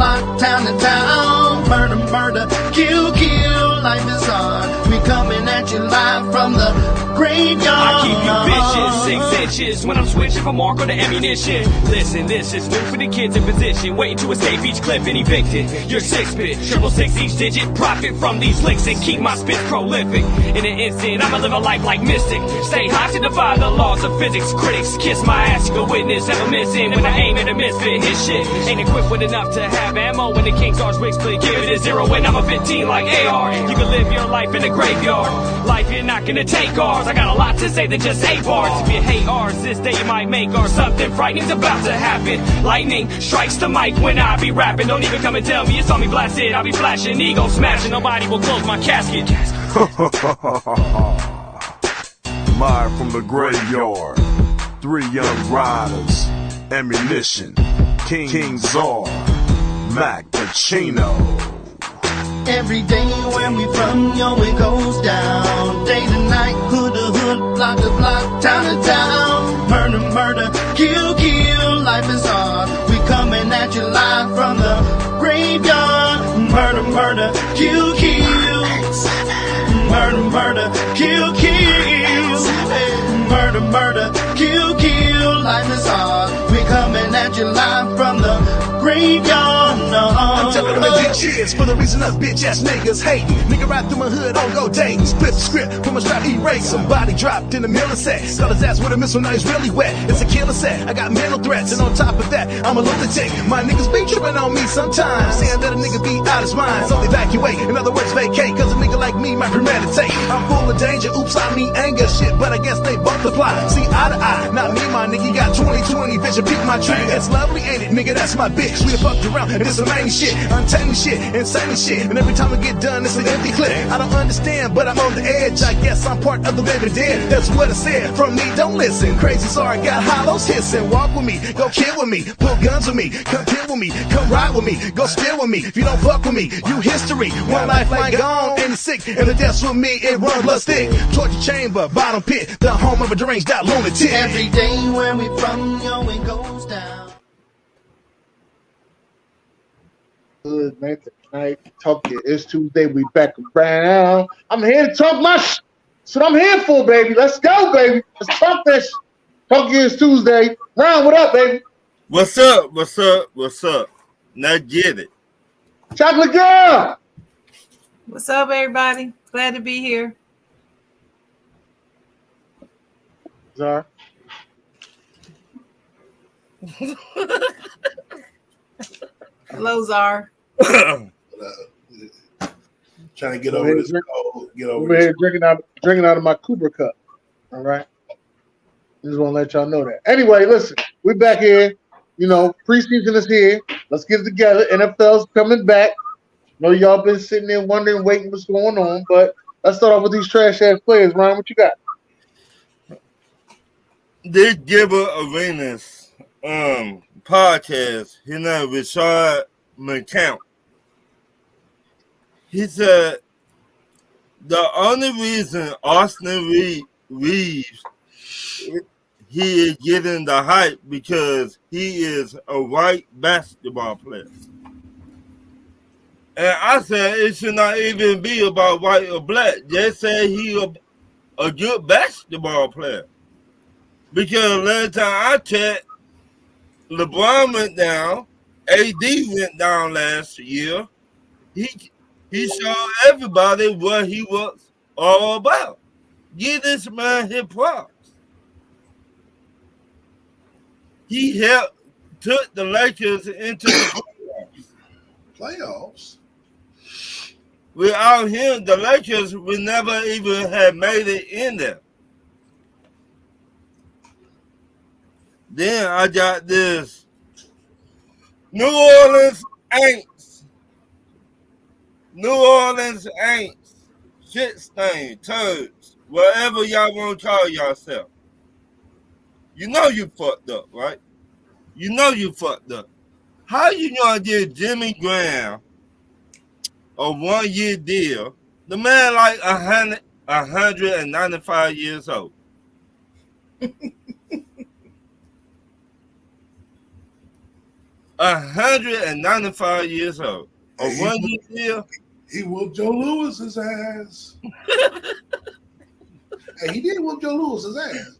block, town to town. Murder, murder, kill, kill, life is hard. We coming at you live from the graveyard. I keep you vicious, 6 inches when I'm switching from mark on the ammunition. Listen, this is new for the kids in position, waiting to escape each clip and evicted. You're 6-bit, 666 each digit, profit from these licks and keep my spit prolific. In an instant, I'ma live a life like Mystic. Stay high to defy the laws of physics. Critics kiss my ass, you can witness, ever missing when I aim at a misfit. His shit ain't equipped with enough to have ammo. When the King Stars wig split, give it a 0 when I'm a 15 like AR. You can live your life in the graveyard. Life, you're not gonna take ours. I got a lot to say than just 8 bars. If you hate ours, this day you might make ours. Something frightening's about to happen. Lightning strikes the mic when I be rapping. Don't even come and tell me it's on me blasted. I'll be flashing, ego smashing. Nobody will close my casket. Live from the graveyard, 3 young riders, ammunition, King Czar, Mac Pacino. Every day where we from, yo, it goes down. Day to night, hood to hood, block to block, town to town. Murder, murder, kill, kill, life is hard. We coming at you live from the graveyard. Murder, murder, kill, kill. Murder, murder, kill, kill. Murder, murder, kill, kill, life is hard. We coming at you live from the graveyard. I'm telling them to get cheers for the reason us bitch ass niggas hating. Nigga ride through my hood on go dating. Split the script from a strap erase. Somebody dropped in the middle of sex. Got his ass with a missile, now he's really wet. It's a killer set. I got mental threats, and on top of that, I'm a lunatic. My niggas be tripping on me sometimes, saying that a nigga be out his mind. So evacuate, in other words, vacate. Cause a nigga like me might premeditate. I'm full of danger, oops, I mean anger shit, but I guess they both apply. See eye to eye, not me, my nigga. You got 20/20 vision, peek my trigger. It's lovely, ain't it, nigga? That's my bitch. We done fucked around, and it's amazing shit, untamed shit, insane shit. And every time I get done, it's an empty clip. I don't understand, but I'm on the edge. I guess I'm part of the living dead. That's what I said. From me, don't listen. Crazy, sorry, got hollows hissing. Walk with me, go kill with me, pull guns with me, come kill with me, come ride with me, go spill with me. If you don't fuck with me, you history. One lifeline gone, and it's sick. And the death's with me, it run blood stick. Torture chamber, bottom pit, the home of a deranged out lunatic. Every day where we from, yo, it goes down. Good man, tonight talking. It's Tuesday, we back around. I'm here to talk my shit. That's what I'm here for, baby. Let's go, baby. Let's talk this. Talking is Tuesday. Ron, what up, baby? What's up? What's up? What's up? Now get it. Chocolate girl. What's up, everybody? Glad to be here. Zara. Hello, Czar. Trying to get over this cold. Get over Over this. here drinking out of my Cooper cup. All right. Just want to let y'all know that. Anyway, listen, we're back here. You know, preseason is here. Let's get it together. NFL's coming back. I know y'all been sitting there wondering, waiting what's going on, but let's start off with these trash ass players. Ryan, what you got? This Gilbert Arenas podcast, his name is Richard McCount. He said the only reason Austin Reeves he is getting the hype because he is a white basketball player. And I said it should not even be about white or black. They say he a good basketball player. Because last time I checked, LeBron went down, AD went down last year. He showed everybody what he was all about. Give this man his props. He took the Lakers into the Playoffs. Without him, the Lakers would never even have made it in there. Then I got this New Orleans Aints. New Orleans Aints. Shit stain, turds, whatever y'all want to call yourself. You know you fucked up, right? You know you fucked up. How you gonna give Jimmy Graham a 1-year deal? The man like 195 years old. – 195 195 years old. A 1 year deal. He whooped Joe Lewis's ass. Hey, he did whoop Joe Lewis's ass.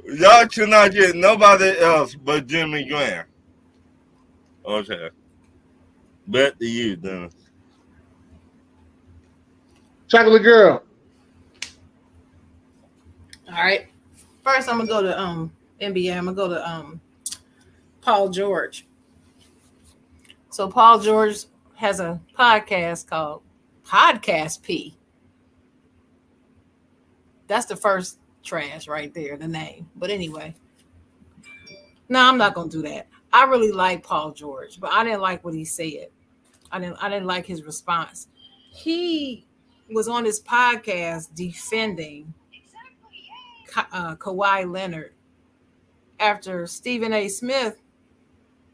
Y'all should not get nobody else but Jimmy Graham. Okay. Back to you, Dennis. Chocolate girl. All right. First, I'm gonna go to NBA. I'm gonna go to Paul George. So Paul George has a podcast called Podcast P. That's the first trash right there, the name. But anyway, no, I'm not gonna do that. I really like Paul George, but I didn't like what he said. I didn't like his response. He was on his podcast defending Kawhi Leonard after Stephen A. Smith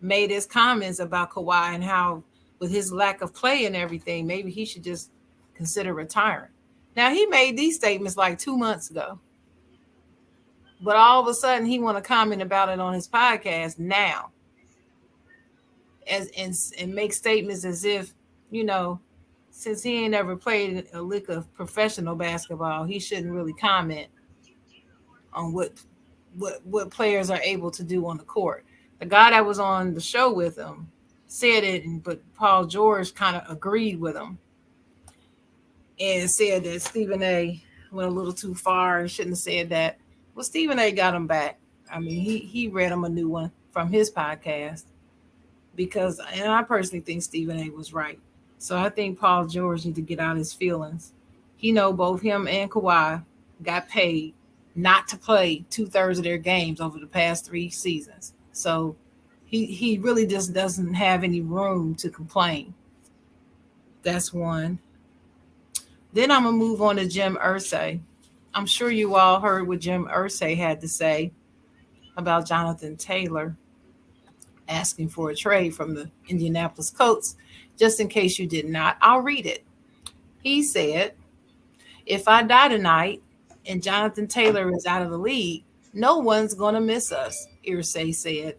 made his comments about Kawhi and how with his lack of play and everything, maybe he should just consider retiring. Now, he made these statements like 2 months ago, but all of a sudden he want to comment about it on his podcast now and make statements as if, you know, since he ain't ever played a lick of professional basketball, he shouldn't really comment on what players are able to do on the court. The guy that was on the show with him said it, but Paul George kind of agreed with him and said that Stephen A. went a little too far and shouldn't have said that. Well, Stephen A. got him back. I mean, he read him a new one from his podcast because, and I personally think Stephen A. was right. So I think Paul George need to get out his feelings. He know both him and Kawhi got paid not to play 2/3 of their games over the past 3 seasons. So he really just doesn't have any room to complain. That's one. Then I'm going to move on to Jim Irsay. I'm sure you all heard what Jim Irsay had to say about Jonathan Taylor asking for a trade from the Indianapolis Colts. Just in case you did not, I'll read it. He said, "If I die tonight and Jonathan Taylor is out of the league, no one's going to miss us," Irsay said.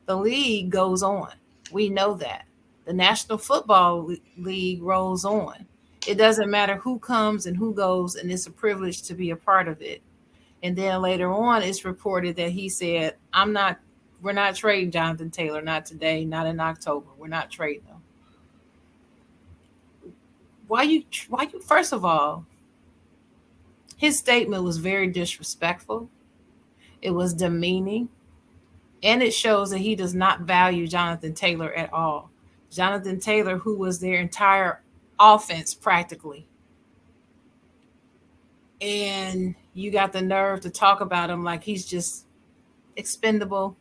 The league goes on. We know that. The National Football League rolls on. It doesn't matter who comes and who goes, and it's a privilege to be a part of it. And then later on, it's reported that he said, we're not trading Jonathan Taylor, not today, not in October. We're not trading him. Why you, first of all, his statement was very disrespectful. It was demeaning. And it shows that he does not value Jonathan Taylor at all. Jonathan Taylor, who was their entire offense practically. And you got the nerve to talk about him like he's just expendable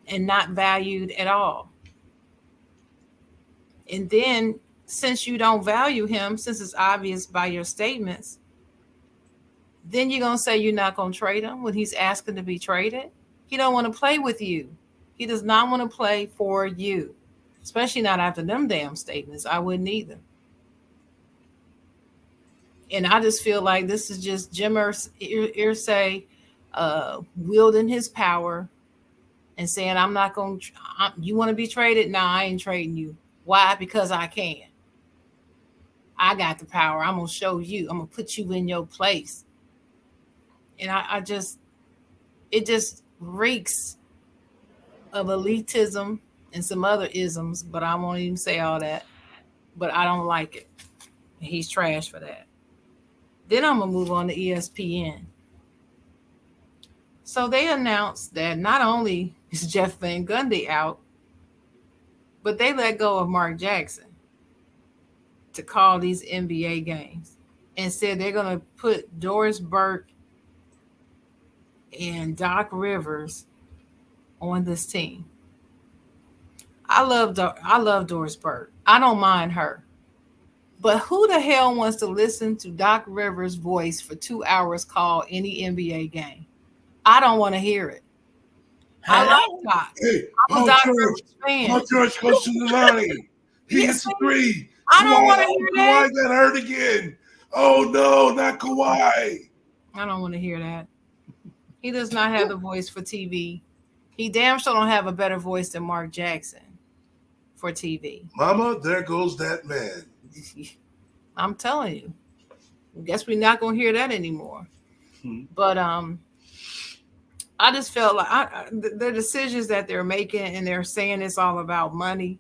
and not valued at all. And then since you don't value him, since it's obvious by your statements, then you're going to say you're not going to trade him when he's asking to be traded? He don't want to play with you. He does not want to play for you, especially not after them damn statements. I wouldn't either. And I just feel like this is just Jim Irsay wielding his power and saying, I'm not going to, you want to be traded? No, I ain't trading you. Why? Because I can. I got the power. I'm going to show you. I'm going to put you in your place. And it just reeks of elitism and some other isms, but I won't even say all that. But I don't like it. And he's trash for that. Then I'm going to move on to ESPN. So they announced that not only is Jeff Van Gundy out, but they let go of Mark Jackson to call these NBA games and said they're going to put Doris Burke and Doc Rivers on this team. I love Doris Burke. I don't mind her. But who the hell wants to listen to Doc Rivers' voice for 2 hours call any NBA game? I don't want to hear it. I like Doc. Hey, I'm a Doc Rivers fan. Paul George goes to the line. He hits a three. I don't want to hear that. Kawhi got hurt again. Oh, no, not Kawhi. I don't want to hear that. He does not have the voice for TV. He damn sure don't have a better voice than Mark Jackson for TV. Mama, there goes that man. I'm telling you. I guess we're not gonna hear that anymore. But I just felt like the decisions that they're making, and they're saying it's all about money,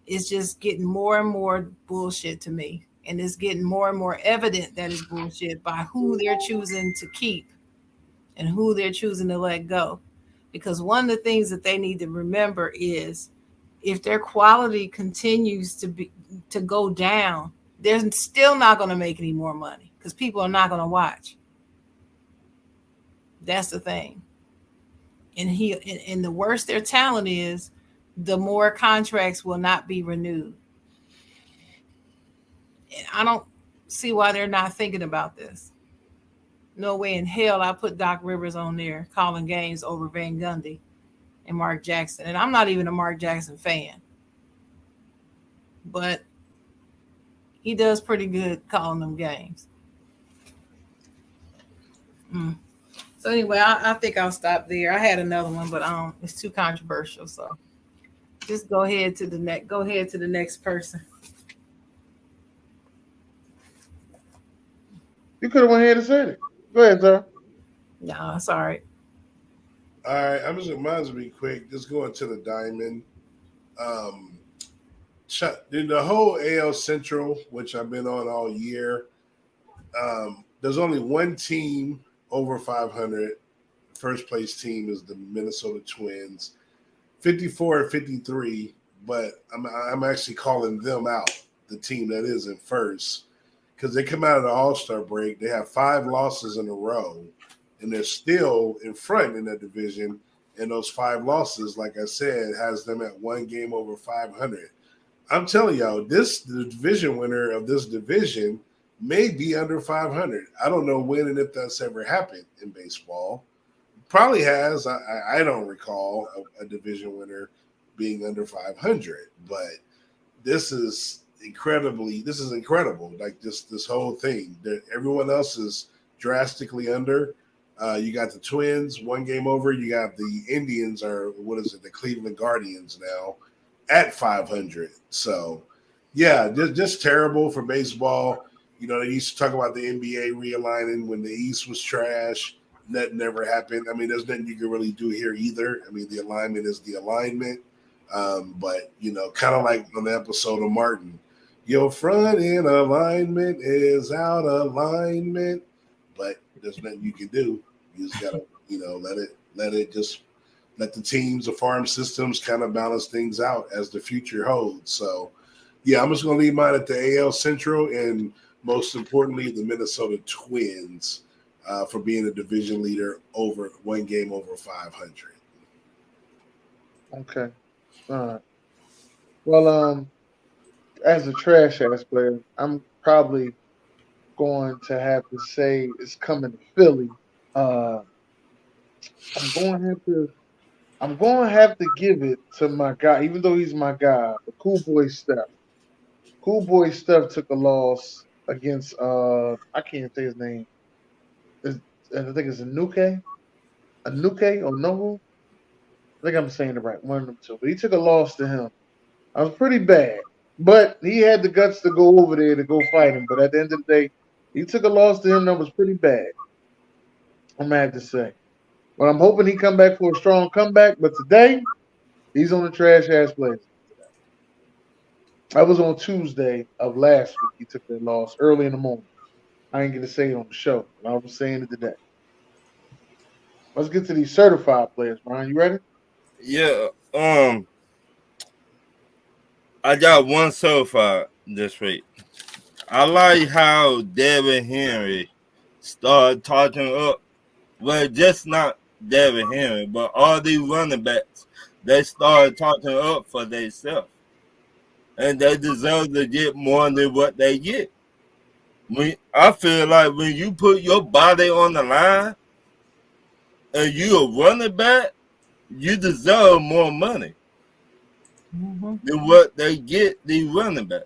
is just getting more and more bullshit to me. And it's getting more and more evident that it's bullshit by who they're choosing to keep and who they're choosing to let go. Because one of the things that they need to remember is if their quality continues to go down, they're still not going to make any more money because people are not going to watch. That's the thing. And the worse their talent is, the more contracts will not be renewed. And I don't see why they're not thinking about this. No way in hell I put Doc Rivers on there calling games over Van Gundy and Mark Jackson. And I'm not even a Mark Jackson fan. But he does pretty good calling them games. So anyway, I think I'll stop there. I had another one, but it's too controversial. So just go ahead to the next person. You could have went ahead and said it. Go ahead, sir. No, it's all right. All right, mine's be quick. Just going to the diamond. The whole AL Central, which I've been on all year, there's only one team over 500. First place team is the Minnesota Twins, 54 and 53. But I'm actually calling them out, the team that is in first, because they come out of the All-Star break. They have 5 losses in a row, and they're still in front in that division. And those 5 losses, like I said, has them at 1 game over 500. I'm telling y'all, the division winner of this division may be under 500. I don't know when and if that's ever happened in baseball. Probably has. I don't recall a division winner being under 500, but this is incredible. Like this whole thing. Everyone else is drastically under. You got the Twins 1 game over. You got the Indians, or what is it? The Cleveland Guardians now at 500. So yeah, just terrible for baseball. You know, they used to talk about the NBA realigning when the East was trash. That never happened. I mean, there's nothing you can really do here either. I mean, the alignment is the alignment. But, you know, kind of like on the episode of Martin, your front end alignment is out of alignment. But there's nothing you can do. You just got to, you know, let the teams, the farm systems kind of balance things out as the future holds. So, yeah, I'm just going to leave mine at the AL Central and most importantly, the Minnesota Twins for being a division leader over 1 game over 500. Okay. All right. Well, as a trash ass player, I'm probably going to have to say it's coming to Philly. I'm going to have to give it to my guy, even though he's my guy, the Cool Boy Steph. Cool Boy Steph took a loss against I can't say his name. I think it's Anuke or Nohu. I think I'm saying it right, one of them two. But he took a loss to him. I was pretty bad, but he had the guts to go over there to go fight him. But at the end of the day, he took a loss to him that was pretty bad. I'm gonna have to say. But I'm hoping he come back for a strong comeback. But today, he's on the trash ass place. I was on Tuesday of last week. He took that loss early in the morning. I ain't get to say it on the show, but I was saying it today. Let's get to these certified players, Brian. You ready? Yeah. I got one certified this week. I like how David Henry started talking up. Well, just not David Henry, but all these running backs, they started talking up for themselves. And they deserve to get more than what they get. I feel like when you put your body on the line and you a running back, you deserve more money than what they get these running backs.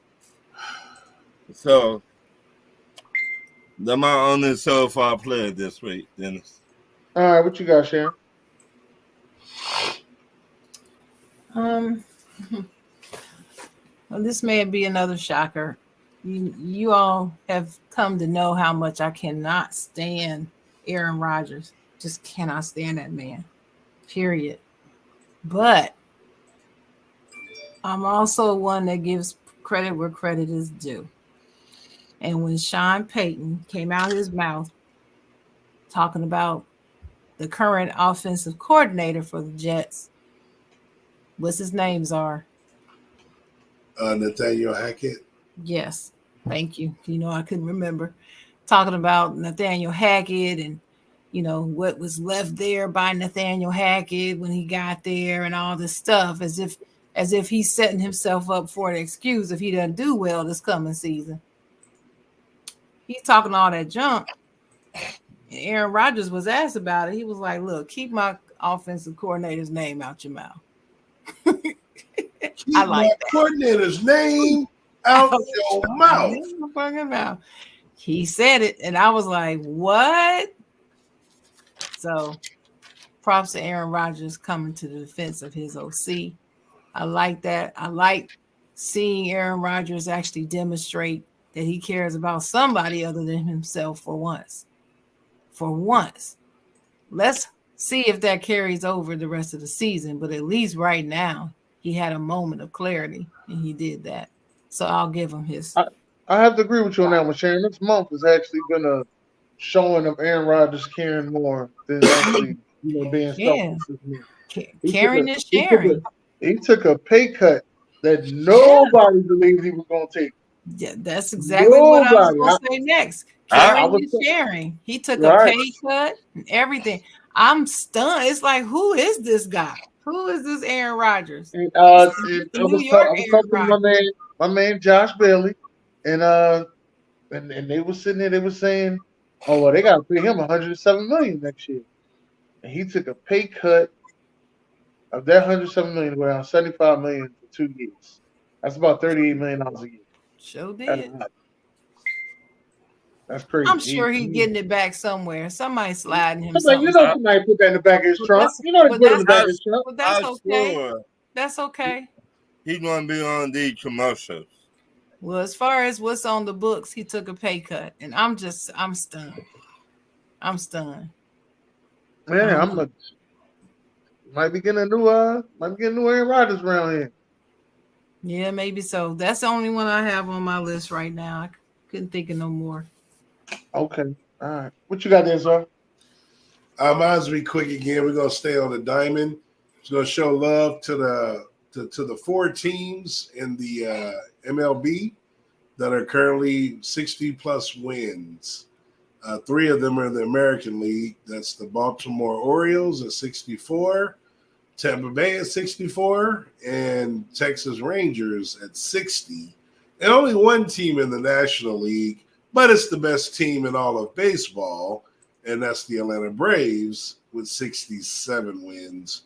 So they're my only certified player this week, Dennis. All right, what you got, Sharon? Um, well, this may be another shocker. You all have come to know how much I cannot stand Aaron Rodgers. Just cannot stand that man. Period. But I'm also one that gives credit where credit is due. And when Sean Payton came out his mouth talking about the current offensive coordinator for the Jets, what's his names are? Nathaniel Hackett. Yes, thank you. I couldn't remember. Talking about Nathaniel Hackett and what was left there by Nathaniel Hackett when he got there and all this stuff, as if he's setting himself up for an excuse if he doesn't do well this coming season. He's talking all that junk. And Aaron Rodgers was asked about it. He was like, "Look, keep my offensive coordinator's name out your mouth." Keep my coordinator's name out your mouth. He said it, and I was like, "What?" So, props to Aaron Rodgers coming to the defense of his OC. I like that. I like seeing Aaron Rodgers actually demonstrate that he cares about somebody other than himself for once. For once. Let's see if that carries over the rest of the season. But at least right now, he had a moment of clarity, and he did that. So I'll give him his. I have to agree with you on that one, Sharon. This month has actually been a showing of Aaron Rodgers caring more than actually, being selfish. Caring is sharing. He took a pay cut that nobody believed he was going to take. Yeah, that's exactly what I was going to say next. Caring is sharing. He took a pay cut and everything. I'm stunned. It's like, who is this guy? Who is this Aaron Rodgers? And, I was talking to my man Josh Bailey, and they were sitting there. They were saying, "Oh, well, they got to pay him $107 million next year," and he took a pay cut of that $107 million, around $75 million for 2 years. That's about $38 million a year. Sure did. That's crazy. I'm sure he's getting it back somewhere. Somebody sliding him something. Somebody put that in the back of his trunk. They put it in the back of his trunk. But that's okay. That's okay. He's going to be on these commercials. Well, as far as what's on the books, he took a pay cut, and I'm stunned. I'm stunned. Man, might be getting a new Aaron Rodgers around here. Yeah, maybe so. That's the only one I have on my list right now. I couldn't think of no more. Okay. All right. What you got there, sir? Mine's be quick again. We're gonna stay on the diamond. It's gonna show love to the 4 teams in the MLB that are currently 60+ wins. 3 of them are in the American League. That's the Baltimore Orioles at 64, Tampa Bay at 64, and Texas Rangers at 60. And only 1 team in the National League, but it's the best team in all of baseball, and that's the Atlanta Braves with 67 wins.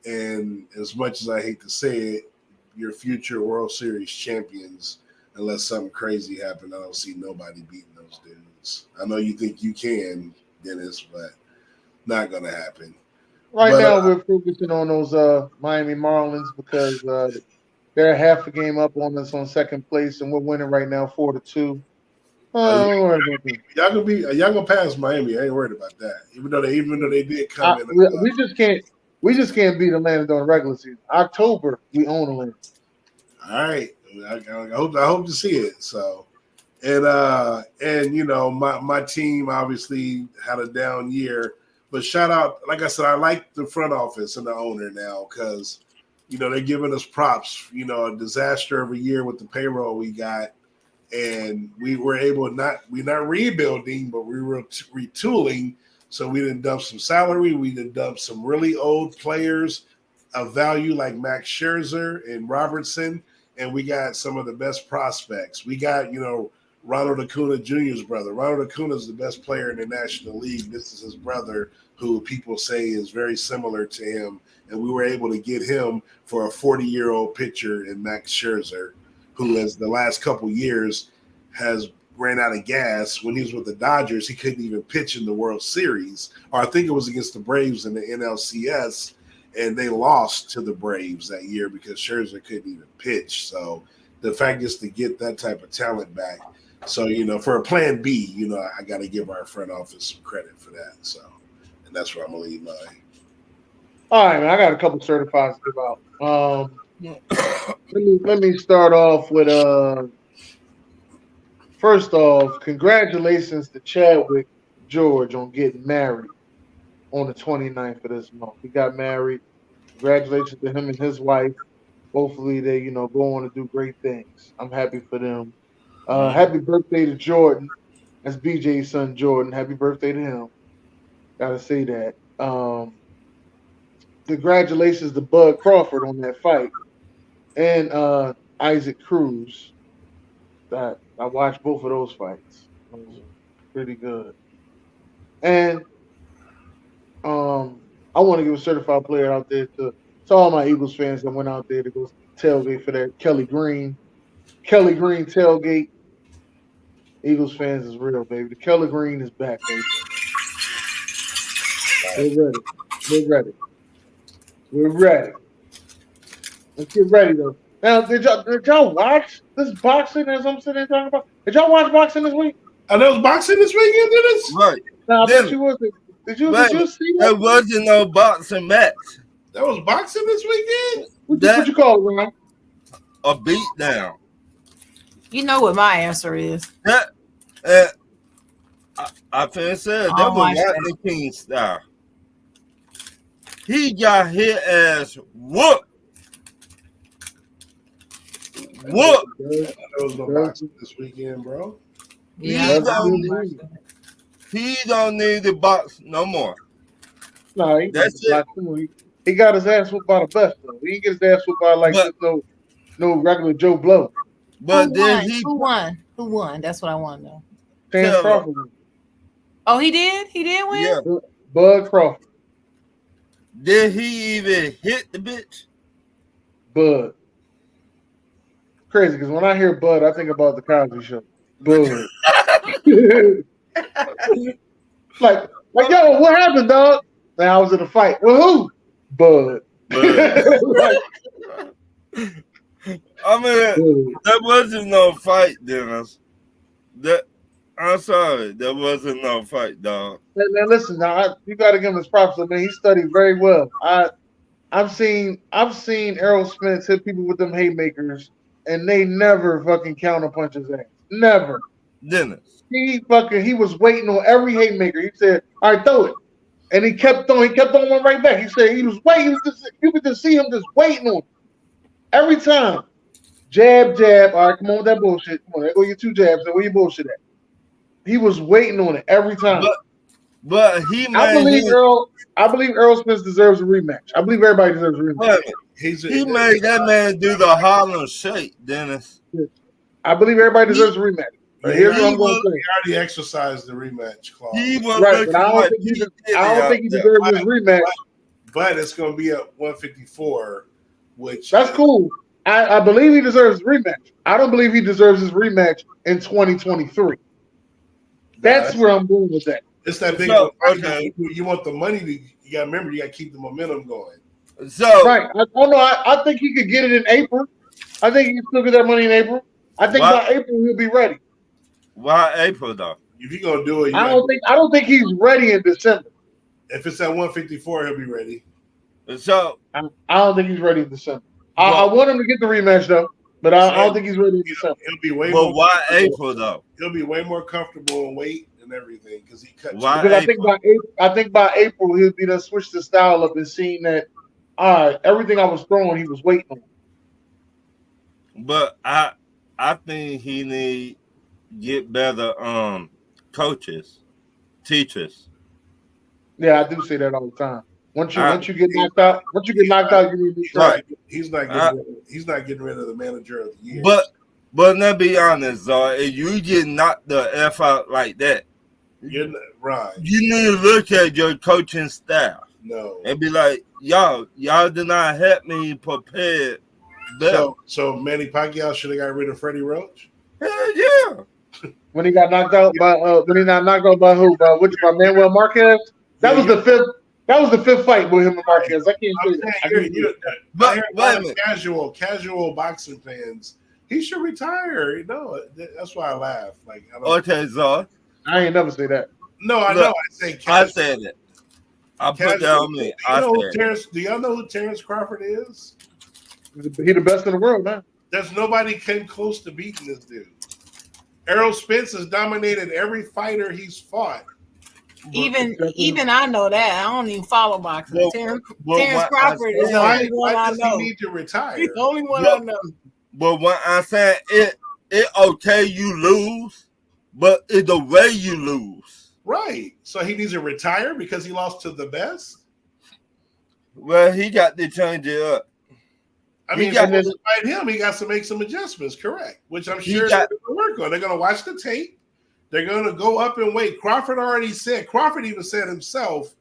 And as much as I hate to say it, your future World Series champions, unless something crazy happened, I don't see nobody beating those dudes. I know you think you can, Dennis, but not going to happen. Now, we're focusing on those Miami Marlins because they're half a game up on us on second place, and we're winning right now 4-2. Y'all gonna pass Miami. I ain't worried about that. Even though they did come in. We just can't beat Atlanta during regular season. October, we own Atlanta. All right. I hope to see it. So, and my team obviously had a down year, but shout out, like I said, I like the front office and the owner now because they're giving us props. A disaster of a year with the payroll we got. And we were able we're not rebuilding, but we were retooling. So we didn't dump some salary. We didn't dump some really old players of value like Max Scherzer and Robertson. And we got some of the best prospects. We got, Ronald Acuna Jr.'s brother. Ronald Acuna is the best player in the National League. This is his brother, who people say is very similar to him. And we were able to get him for a 40-year-old pitcher in Max Scherzer, who has the last couple years has ran out of gas when he was with the Dodgers. He couldn't even pitch in the World Series, or I think it was against the Braves in the NLCS, and they lost to the Braves that year because Scherzer couldn't even pitch. So the fact is to get that type of talent back. So, for a plan B, I got to give our front office some credit for that. So, and that's where I'm going to leave mine. All right, man, I got a couple certifieds to give out. Let me start off with first off, congratulations to Chadwick George on getting married on the 29th of this month. He got married. Congratulations to him and his wife. Hopefully they, go on to do great things. I'm happy for them. Happy birthday to Jordan. That's BJ's son, Jordan. Happy birthday to him. Gotta say that. Congratulations to Bud Crawford on that fight. And Isaac Cruz. I watched both of those fights. It was pretty good. And I want to give a certified player out there to all my Eagles fans that went out there to go tailgate for that Kelly Green tailgate. Eagles fans is real, baby. The Kelly Green is back, baby. We're ready. Let's get ready, though. Now, did y'all watch this boxing as I'm sitting there talking about? Did y'all watch boxing this week? There was boxing this weekend, Dennis? Right. No, but you wasn't. Did you see that? There wasn't no boxing match. There was boxing this weekend? What you call it, Ron? A beat down. You know what my answer is. That I finna say that was Martin King style. He got hit as whoop. Whoop. There was no boxing this weekend, bro. Yeah, He don't need to box no more. No, That's it. He got his ass whooped by the best, though. He didn't get his ass whooped by no regular Joe Blow. But who won? Who won? That's what I want to know. Terrence Crawford. Oh, he did? He did win? Yeah. Bud Crawford. Did he even hit the bitch? Bud. Crazy, because when I hear Bud, I think about the Cosby Show. Bud. like, yo, what happened, dog? Man, I was in a fight. Well, who? Bud. I mean, there wasn't no fight, Dennis. I'm sorry, there wasn't no fight, dog. Man, listen, now you got to give him his props. I mean, he studied very well. I've seen Errol Spence hit people with them haymakers, and they never fucking counterpunch his ass. Never. Dennis. He was waiting on every haymaker. He said, "All right, throw it," and he kept throwing. He kept throwing one right back. He said he was waiting. You could just see him just waiting on it. Every time. Jab, jab. All right, come on with that bullshit. Come on, there go your two jabs. Where your bullshit at? He was waiting on it every time. But I believe Errol Spence deserves a rematch. I believe everybody deserves a rematch. He made that man do the Harlem Shake, Dennis. I believe everybody deserves a rematch. But here's what I'm going to say. He already exercised the rematch clause. Right, but I don't think he deserves his rematch. But it's going to be at 154, which that's cool. I believe he deserves a rematch. I don't believe he deserves his rematch in 2023. That's where I'm going with that. It's that big. Okay. You want the money to? You got to remember. You got to keep the momentum going. So right. I think he could get it in April. I think he can still get that money in April. I think by April he'll be ready. Why April though? If you're gonna do it, I don't think he's ready in December. If it's at 154, he'll be ready. So I don't think he's ready in December. I want him to get the rematch though, but I don't think he's ready in December. He'll be way. But why April though? He'll be way more comfortable in weight and everything because he cut. Because I think by April he'll be done switch the style up and seeing that. All right, everything I was throwing, he was waiting on. But I think he need get better coaches, teachers. Yeah, I do say that all the time. Once you get knocked out, you need to be right. He's not getting rid of the manager of the year. But let's be honest, if you get knocked the F out like that, you're not, right. You need to look at your coaching staff. No. And be like, y'all did not help me prepare better. So Manny Pacquiao should have got rid of Freddie Roach? Hell yeah. when he got knocked out by when he got knocked out by who? By Manuel Marquez. That was the fifth. That was the fifth fight with him and Marquez. I can't say that. But casual boxing fans, he should retire. No, that's why I laugh. Like, okay, Zor. I ain't never say that. No, I know. I said it. I put that on me. Do y'all know who Terrence Crawford is? He the best in the world, man. There's nobody came close to beating this dude. Errol Spence has dominated every fighter he's fought. Even I know that. I don't even follow boxing. Terrence Crawford is the only one I know. He need to retire. He's the only one I know. But when I said it okay you lose, but it's the way you lose. Right. So he needs to retire because he lost to the best? Well, he got to change it up. I mean, to fight him, he got to make some adjustments, correct? Which I'm sure they're going to work on. They're going to watch the tape. They're going to go up and wait. Crawford even said himself,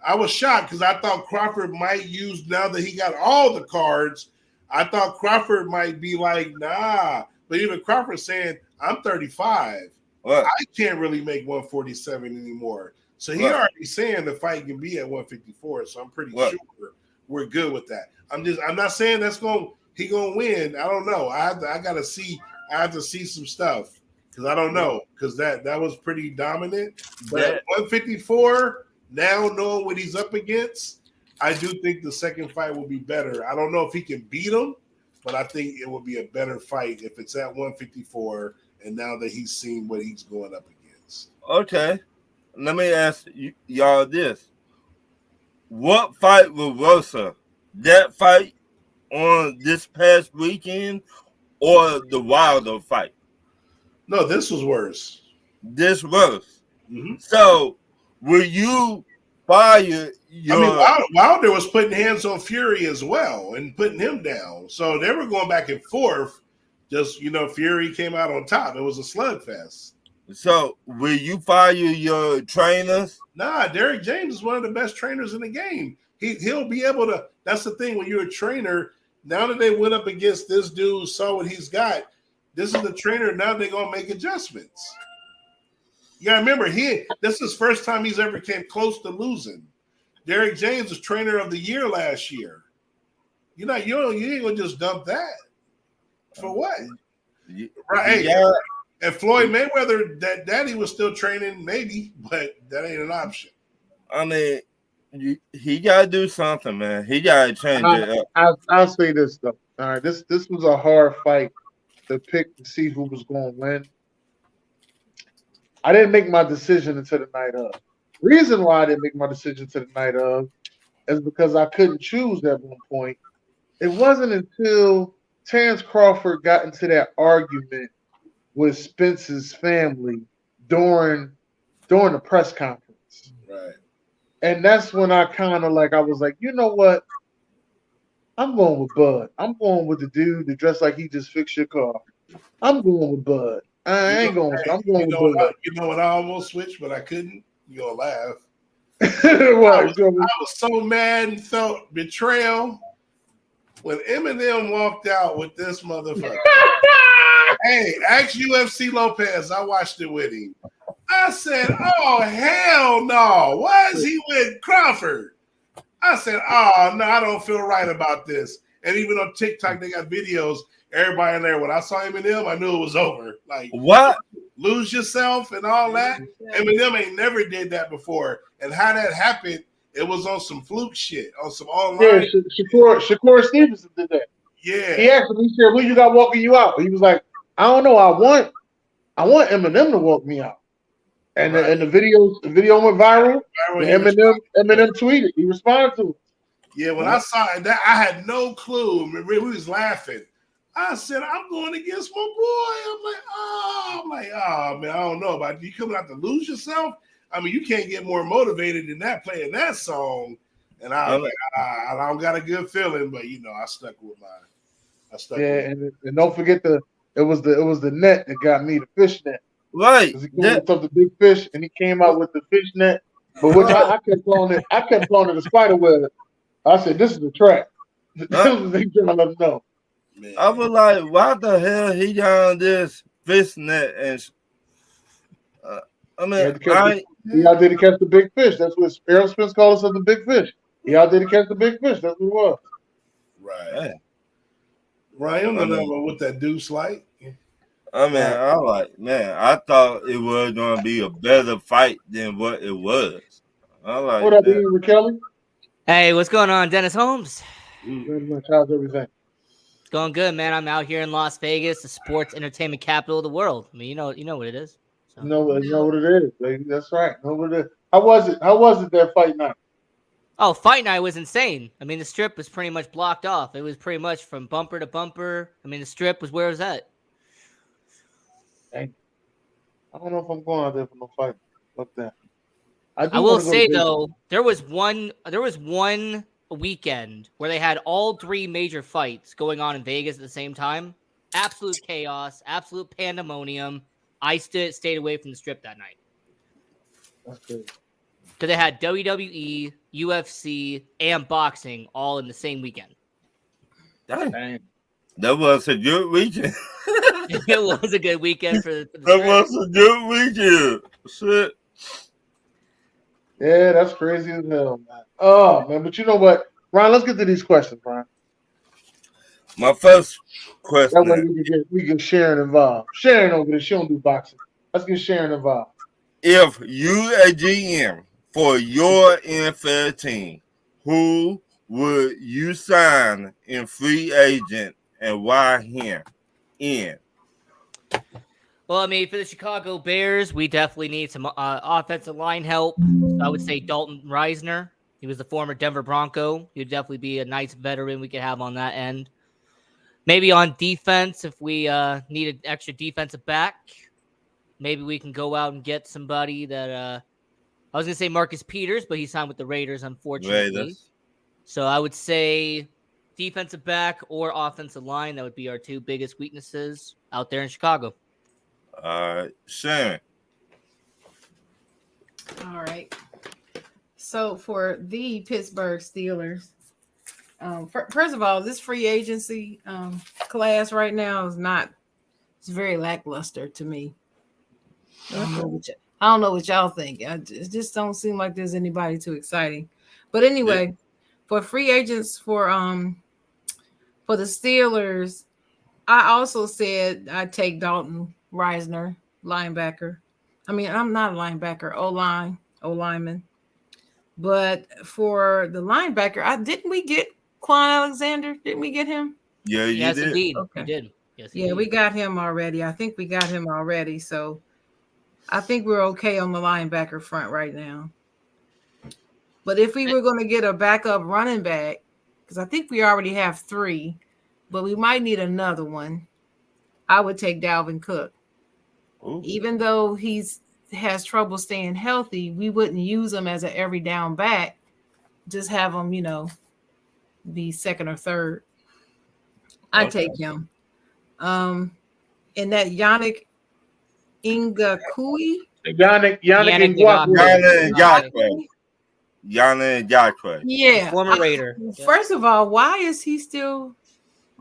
I was shocked because I thought Crawford might use, now that he got all the cards, I thought Crawford might be like, nah. But even Crawford saying, I'm 35. I can't really make 147 anymore. So he already saying the fight can be at 154. So I'm pretty sure we're good with that. I'm not saying he gonna win. I don't know. I have to see some stuff because I don't know because that was pretty dominant. But at 154, now knowing what he's up against, I do think the second fight will be better. I don't know if he can beat him, but I think it will be a better fight if it's at 154 and now that he's seen what he's going up against. Okay. Let me ask y'all this. What fight was worse? That fight on this past weekend or the Wilder fight? No, this was worse. This worse. Mm-hmm. So, will you fire your... Wilder was putting hands on Fury as well and putting him down. So, they were going back and forth. Just, Fury came out on top. It was a slugfest. So, will you fire your trainers? Nah, Derek James is one of the best trainers in the game. He'll be able to. That's the thing when you're a trainer. Now that they went up against this dude, saw what he's got. This is the trainer. Now they're gonna make adjustments. You gotta remember, this is his first time he's ever came close to losing. Derek James was trainer of the year last year. You ain't gonna just dump that for what? Right? Yeah. And Floyd Mayweather, that daddy was still training, maybe, but that ain't an option. I mean, he gotta do something, man. He gotta change it up. I'll say this though. All right, this was a hard fight to pick to see who was going to win. I didn't make my decision until the night of. Reason why I didn't make my decision to the night of is because I couldn't choose at one point. It wasn't until Terrence Crawford got into that argument with Spence's family during the press conference. Right. And that's when I I was like, you know what? I'm going with Bud. I'm going with the dude that dressed like he just fixed your car. I'm going with Bud. I'm going with Bud. You know what? I almost switched, but I couldn't. You're going to laugh. I was so mad and felt betrayal when Eminem walked out with this motherfucker. Hey, ask UFC Lopez. I watched it with him. I said, oh, hell no. Why is he with Crawford? I said, oh, no, I don't feel right about this. And even on TikTok, they got videos. Everybody in there, when I saw Eminem, I knew it was over. Like, what? Lose yourself and all that? Eminem ain't never did that before. And how that happened, it was on some fluke shit, on some online. Yeah, Shakur Stevenson did that. Yeah. He asked him, he said, who you got walking you out? He was like, I don't know. I want Eminem to walk me out. And the video went viral. Eminem tweeted. He responded to it. Yeah, when I saw it, I had no clue. We was laughing. I said, I'm going against my boy. I'm like, oh, man, I don't know about you coming out to lose yourself. I mean, you can't get more motivated than that playing that song. And I was like, I don't got a good feeling, but I stuck with mine. And don't forget it was the net that got me, the fish net. Right. He came up the big fish and he came out with the fish net. But which I kept calling it a spider web. I said, this is a trap. This is they trying to let us know. Man. I was like, why the hell he got this fish net and I He mean, out there to catch the big fish. That's what Errol Spence called us the big fish. He out there to catch the big fish. That's what it was. Right. Ryan, I don't know what that deuce like. I mean, I thought it was gonna be a better fight than what it was. I like What up, that. Ian Kelly? Hey, what's going on, Dennis Holmes? Very much. How's everything? It's going good, man. I'm out here in Las Vegas, the sports entertainment capital of the world. I mean, you know what it is. So. You know what it is, baby. That's right. Know what it is. How was it that fight night? Oh, fight night was insane. I mean, the strip was pretty much blocked off. It was pretty much from bumper to bumper. I mean, the strip was where it was at. Dang. I don't know if I'm going out there for no fight. Fuck that. I will say though, there was one weekend where they had all three major fights going on in Vegas at the same time. Absolute chaos, absolute pandemonium. I stayed away from the strip that night. That's good. Because they had WWE, UFC, and boxing all in the same weekend. Dang. That was a good weekend. It was a good weekend for the That was a good weekend. Shit. Yeah, that's crazy as hell, man. Oh, man. But you know what? Ron, let's get to these questions, Ron. My first question. That way we can Sharon involved. Sharon over there, she don't do boxing. Let's get Sharon involved. If you a GM for your NFL team, who would you sign in free agent and why him? Well, I mean, for the Chicago Bears, we definitely need some offensive line help. So I would say Dalton Reisner. He was the former Denver Bronco. He would definitely be a nice veteran we could have on that end. Maybe on defense, if we need an extra defensive back, maybe we can go out and get somebody that I was going to say Marcus Peters, but he signed with the Raiders, unfortunately. So I would say defensive back or offensive line. That would be our two biggest weaknesses out there in Chicago. All right, Sharon. All right. So for the Pittsburgh Steelers, first of all, this free agency class right now it's very lackluster to me. I don't know what y'all think. It just don't seem like there's anybody too exciting. But anyway, for free agents for the Steelers, I also said I'd take Dalton Reisner, linebacker. I mean, I'm not a linebacker, O-lineman. But for the linebacker, didn't we get Quan Alexander? Didn't we get him? Yeah, you yes, did. Indeed. Okay. You did. Yes, yeah, indeed. we got him already. I think we got him already. So I think we're okay on the linebacker front right now. But if we were going to get a backup running back, because I think we already have 3, but we might need another one, I would take Dalvin Cook. Ooh. Even though has trouble staying healthy, we wouldn't use him as an every down back. Just have him, be second or third. I'd take him. And that Yannick Ngakoue. Yannick Ngakoue. Yannick Ngakoue. Yeah. Former Raider. First of all, why is he still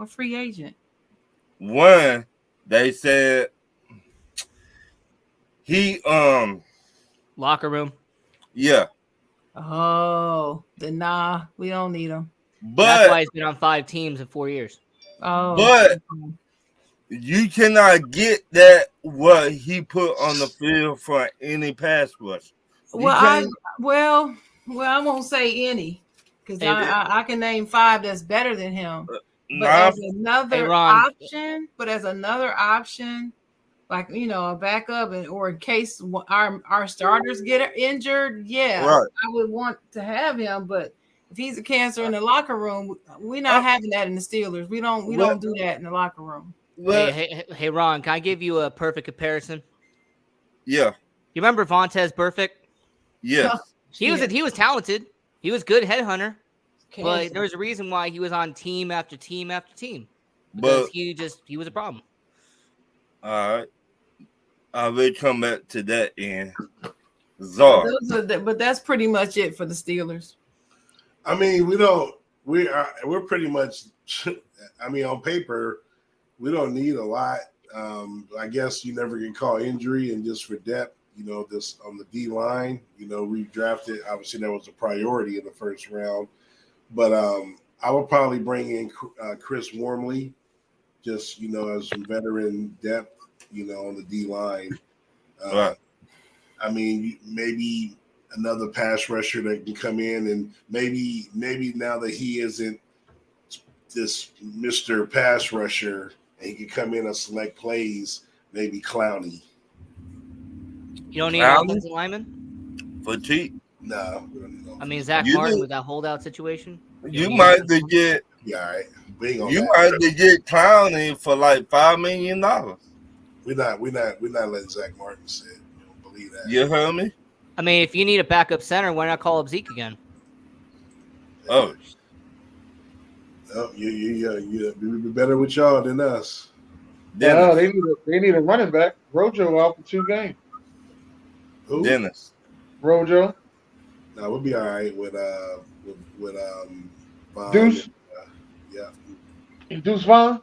a free agent? One, they said he locker room. Yeah. Oh, then nah, we don't need him. But that's why he's been on 5 teams in 4 years. Oh, but you cannot get that what he put on the field for any pass rush. Well, I won't say any because I can name 5 that's better than him. But as another option, like a backup or in case our starters get injured, right. I would want to have him. But if he's a cancer in the locker room, we're not having that in the Steelers. We don't do that in the locker room. Hey, Ron, can I give you a perfect comparison? Yeah. You remember Vontaze Burfict? Yeah. He was talented. He was good headhunter. But there was a reason why he was on team after team after team. Because he was a problem. All right. I will come back to that in Czar. But that's pretty much it for the Steelers. I mean, we're pretty much, I mean, on paper, we don't need a lot. I guess you never can call injury and just for depth, this on the D line. We drafted. Obviously, that was a priority in the first round. But I would probably bring in Chris Wormley, just as some veteran depth, on the D line. Right. I mean, maybe another pass rusher that can come in, and maybe now that he isn't this Mr. Pass Rusher, and he can come in and select plays, maybe Clowney. You don't need an offensive lineman? For cheap. No, we don't need I mean, Zach Martin with that holdout situation. You might be get. Yeah, all right. You might be get Clowney for like $5 million. We're not letting Zach Martin sit. We don't believe that. You heard me? I mean, if you need a backup center, why not call up Zeke again? Oh. Oh, you be better with y'all than us. No, they need a running back. Rojo out for 2 games. Who? Dennis. Rojo. No, we'll be all right with Vaughn. Deuce. Yeah. Deuce Vaughn.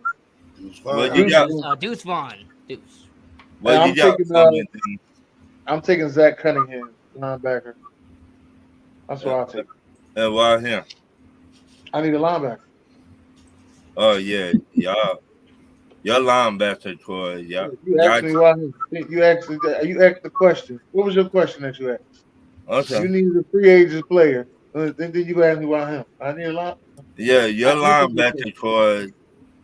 Deuce Vaughn. Well, you got Deuce Vaughn. Deuce. Well, I'm taking Zach Cunningham, linebacker. That's what I'll take. And why him? I need a linebacker. Oh yeah, y'all linebacker, Troy. You asked me why. You asked the question. What was your question that you asked? Okay. You needed a free agent player. Then you asked me why him. I need a line. Yeah, your linebacker, Troy.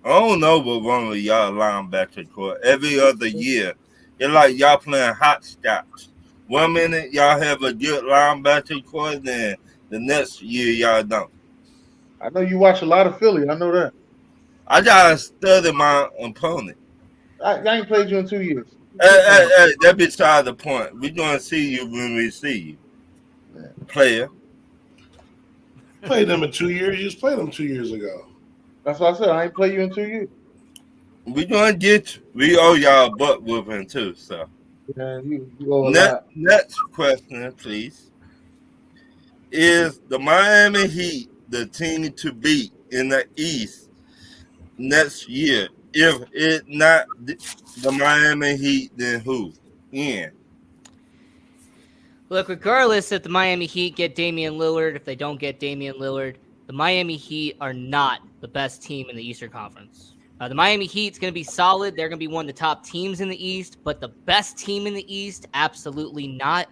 I don't know what wrong with y'all linebacker, Troy. Every other year, it's like y'all playing hopscotch. 1 minute y'all have a good linebacker, Troy, then the next year y'all don't. I know you watch a lot of Philly. I know that. I gotta study my opponent. I ain't played you in 2 years. Hey, that beside the point. We're gonna see you when we see you, player. Played them in 2 years. You just played them 2 years ago. That's what I said. I ain't played you in 2 years. We gonna get you. We owe y'all butt whooping too. So, yeah, you owe a lot. Next question, please. Is the Miami Heat the team to beat in the East next year? If it not the Miami Heat, then who? Ian. Look, regardless if the Miami Heat get Damian Lillard, if they don't get Damian Lillard, the Miami Heat are not the best team in the Eastern Conference. The Miami Heat's going to be solid. They're going to be one of the top teams in the East, but the best team in the East, absolutely not.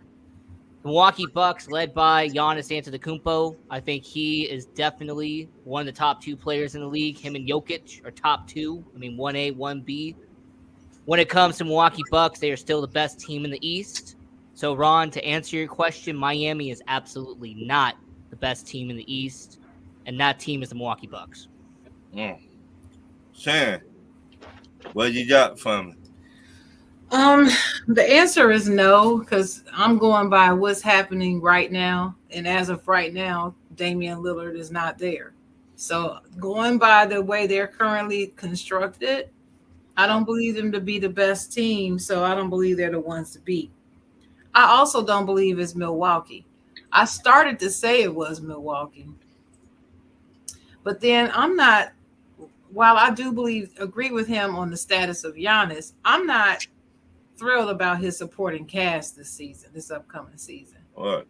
The Milwaukee Bucks, led by Giannis Antetokounmpo, I think he is definitely one of the top 2 players in the league. Him and Jokic are top 2. I mean, 1A, 1B. When it comes to Milwaukee Bucks, they are still the best team in the East. So, Ron, to answer your question, Miami is absolutely not the best team in the East, and that team is the Milwaukee Bucks. Shan, what you got from me? The answer is no, because I'm going by what's happening right now. And as of right now, Damian Lillard is not there. So going by the way they're currently constructed, I don't believe them to be the best team. So I don't believe they're the ones to beat. I also don't believe it's Milwaukee. I started to say it was Milwaukee. But then while I do agree with him on the status of Giannis, I'm not thrilled about his supporting cast this upcoming season. What?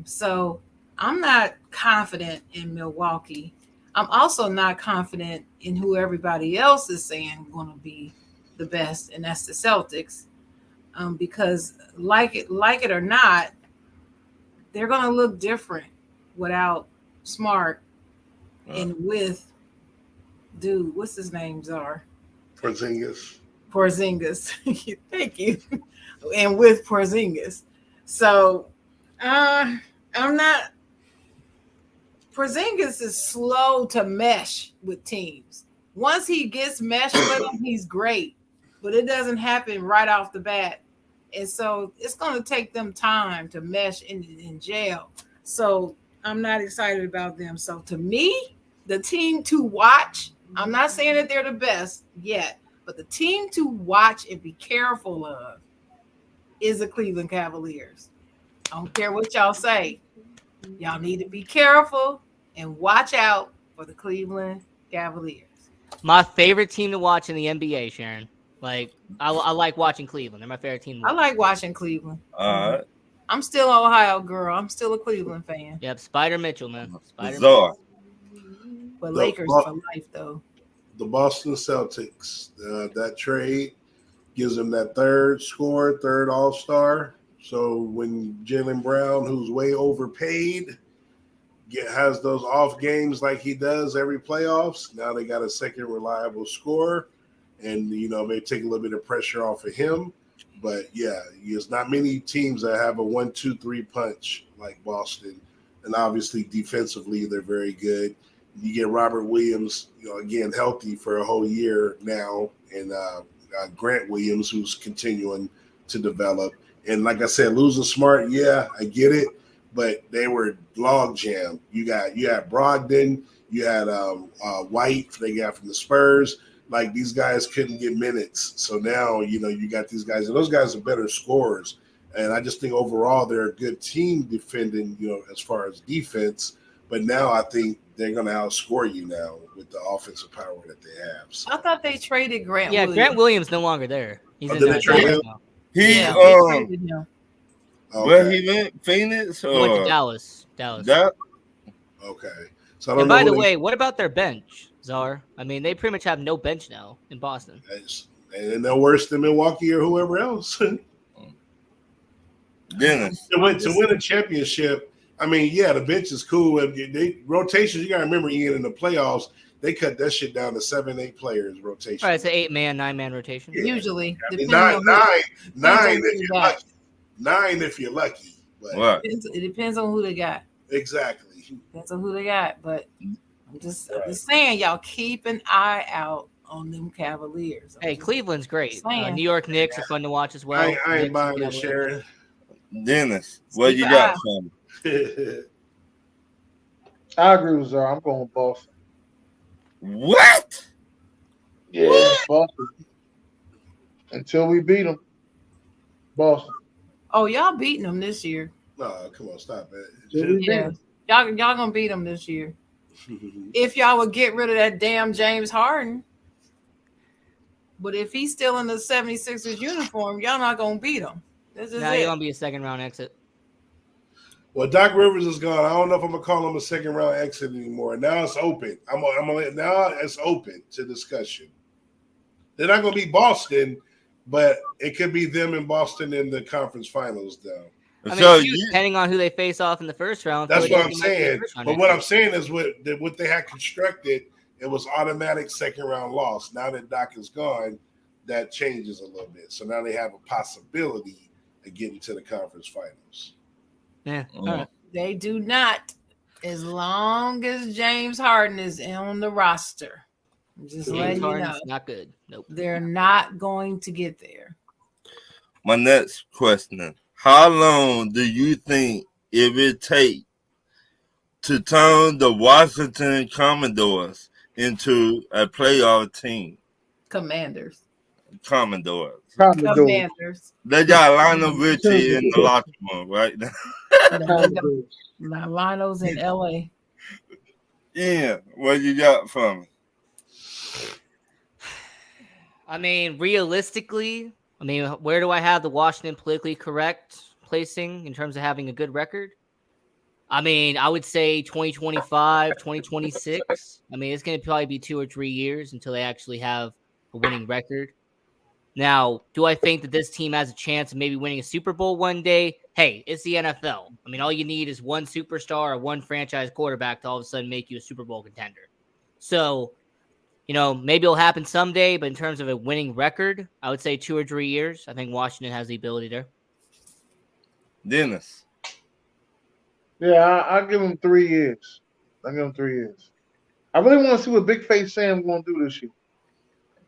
So I'm not confident in Milwaukee. I'm also not confident in who everybody else is saying going to be the best, and that's the Celtics. Because like it or not, they're going to look different without Smart and with dude. What's his name? Czar. Porzingis. Thank you. And with Porzingis. So I'm not. Porzingis is slow to mesh with teams. Once he gets meshed with them, he's great. But it doesn't happen right off the bat. And so it's going to take them time to mesh in jail. So I'm not excited about them. So to me, the team to watch, I'm not saying that they're the best yet, but the team to watch and be careful of is the Cleveland Cavaliers. I don't care what y'all say. Y'all need to be careful and watch out for the Cleveland Cavaliers. My favorite team to watch in the NBA, Sharon. Like I like watching Cleveland. They're my favorite team. I like watching Cleveland. All right. I'm still an Ohio girl. I'm still a Cleveland fan. Yep, Spider Mitchell, man. Spider Zor. But The Lakers Bo- for life, though. The Boston Celtics, that trade gives them that third scorer, third all-star. So when Jaylen Brown, who's way overpaid, has those off games like he does every playoffs, now they got a second reliable scorer, and maybe take a little bit of pressure off of him. But yeah, there's not many teams that have a 1-2-3 punch like Boston, and obviously defensively they're very good. You get Robert Williams, again healthy for a whole year now, and Grant Williams, who's continuing to develop. And like I said, losing Smart, yeah, I get it, but they were log jam. You had Brogdon, you had White, they got from the Spurs. Like, these guys couldn't get minutes. So now, you got these guys, and those guys are better scorers. And I just think overall they're a good team defending, as far as defense. But now I think they're going to outscore you now with the offensive power that they have. So. I thought they traded Grant Williams. Grant Williams no longer there. He's in did they trade him? He they traded him. where he went? Phoenix or He went to Dallas. That? Okay. So I don't And know by who the way, what about their bench, Czar? I mean, they pretty much have no bench now in Boston. And they're worse than Milwaukee or whoever else. Dennis. To win a championship, I mean, yeah, the bench is cool. Rotations, you got to remember, Ian, in the playoffs, they cut that shit down to 7-8 players rotation. All right, it's an 8-man, 9-man rotation. Yeah. Usually. I mean, Depending nine on if you're lucky. 9 if you're lucky. But What? it depends on who they got. exactly. Depends on who they got. But I'm just saying, y'all keep an eye out on them Cavaliers. Hey, Cleveland's great. Saying. New York Knicks are fun to watch as well. I ain't Knicks buying and it, Cavaliers. Sharon. Dennis, what you got for me? I agree with Zara. I'm going with Boston. What? Yeah, Boston. Until we beat them, Boston. Oh, y'all beating them this year. No, come on, stop it. Yeah. Y'all gonna beat them this year. If y'all would get rid of that damn James Harden. But if he's still in the 76ers uniform, y'all not gonna beat him. This is Now it. you're gonna be a second round exit. Well, Doc Rivers is gone. I don't know if I'm gonna call him a second round exit anymore. Now it's open. Now it's open to discussion. They're not gonna be Boston, but it could be them in Boston in the conference finals, though. I mean, So depending on who they face off in the first round. That's like what I'm they might be a saying. first round But what exit. I'm saying is what they had constructed, it was automatic second round loss. Now that Doc is gone, that changes a little bit. So now they have a possibility of getting to the conference finals. Yeah. All right. They do not, as long as James Harden is on the roster. I'm just letting James you know. Harden's not good. Nope. They're not going to get there. my next question: how long do you think it will take to turn the Washington Commodores into a playoff team? Commanders. Commodores. Commanders. They got Lionel Richie in the locker room right now. Lionel's in LA. Yeah, what you got for me? I mean, realistically, where do I have the Washington politically correct placing in terms of having a good record? I mean, I would say 2025, 2026. I mean, it's going to probably be 2 or 3 years until they actually have a winning record. Now, do I think that this team has a chance of maybe winning a Super Bowl one day? Hey, it's the NFL. I mean, all you need is one superstar or one franchise quarterback to all of a sudden make you a Super Bowl contender. So, maybe it'll happen someday, but in terms of a winning record, I would say 2 or 3 years. I think Washington has the ability there. Dennis. Yeah, I'll give him 3 years. I really want to see what Big Face Sam going to do this year.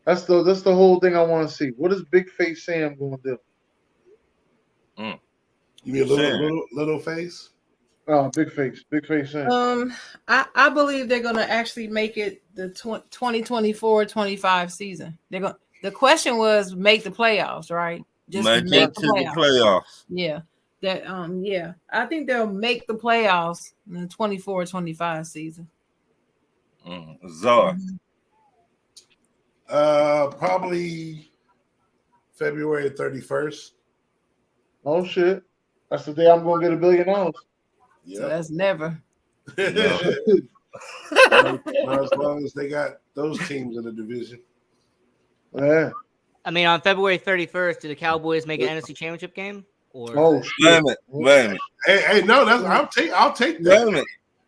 That's the whole thing I want to see. What is Big Face Sam going to do? You mean little face? Oh, Big Face Sam. I believe they're going to actually make it the 2024-25 season. The question was make the playoffs, right? Just make it to the playoffs. Yeah. Yeah. I think they'll make the playoffs in the 24-25 season. Czar. Probably February 31st. Oh shit! That's the day I'm gonna get $1 billion. So Yeah. that's never. As long as they got those teams in the division. Yeah. I mean, on February 31st, did the Cowboys make an NFC Championship game? Or Oh shit! Wait a minute. Hey, no, I'll take Wait a that. minute.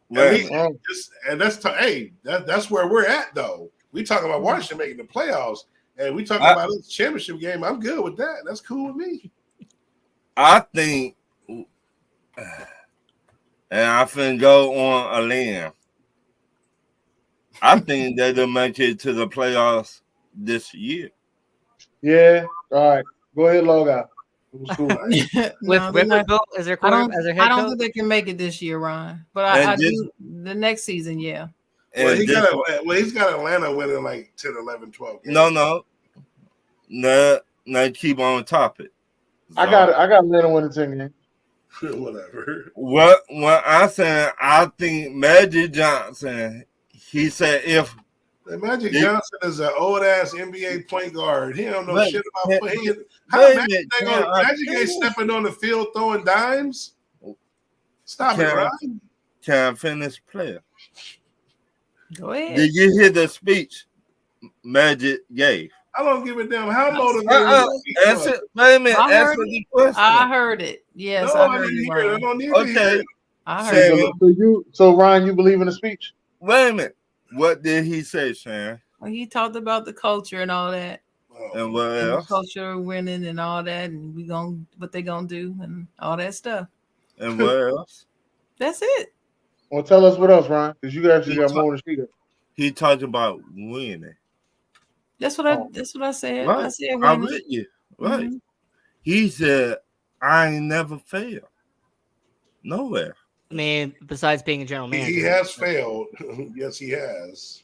Wait a minute. That's where we're at though. We talking about Washington making the playoffs, and we talking about this championship game. I'm good with that. That's cool with me. I think, and I finna go on a limb. I think that they'll make it to the playoffs this year. Yeah. All right. Go ahead, log out. It was cool. with Ripperville as their quarterback, as their head I don't coach? think they can make it this year, Ron. But I do the next season, yeah. Well, he's got Atlanta winning like 10, 11, 12 games. No, keep on topic. I got Atlanta winning 10 games. Whatever. What I'm saying, I think Magic Johnson, he said if Magic Johnson is an old ass NBA point guard. He don't know shit about playing. Magic ain't stepping on the field throwing dimes. Stop it, Ryan. Can I finish player? Go ahead. Did you hear the speech Magic gave? I don't give a damn how motivated. Answer. Wait a minute. Answer the question. I heard it. Yes, no, I heard didn't it. hear it. I don't need to hear it. I heard it. So Ryan, you believe in the speech? Wait a minute. What did he say, Sharon? Well, he talked about the culture and all that. And what else? Culture winning and all that, and what they gonna do and all that stuff. And what else? That's it. Well, tell us what else, Ryan, because you actually got more to see. He talked about winning. That's what I said. Right. I said I winning. read you. Right. Mm-hmm. He said, "I ain't never failed nowhere." I mean, besides being a general manager, he has failed. Yes, he has.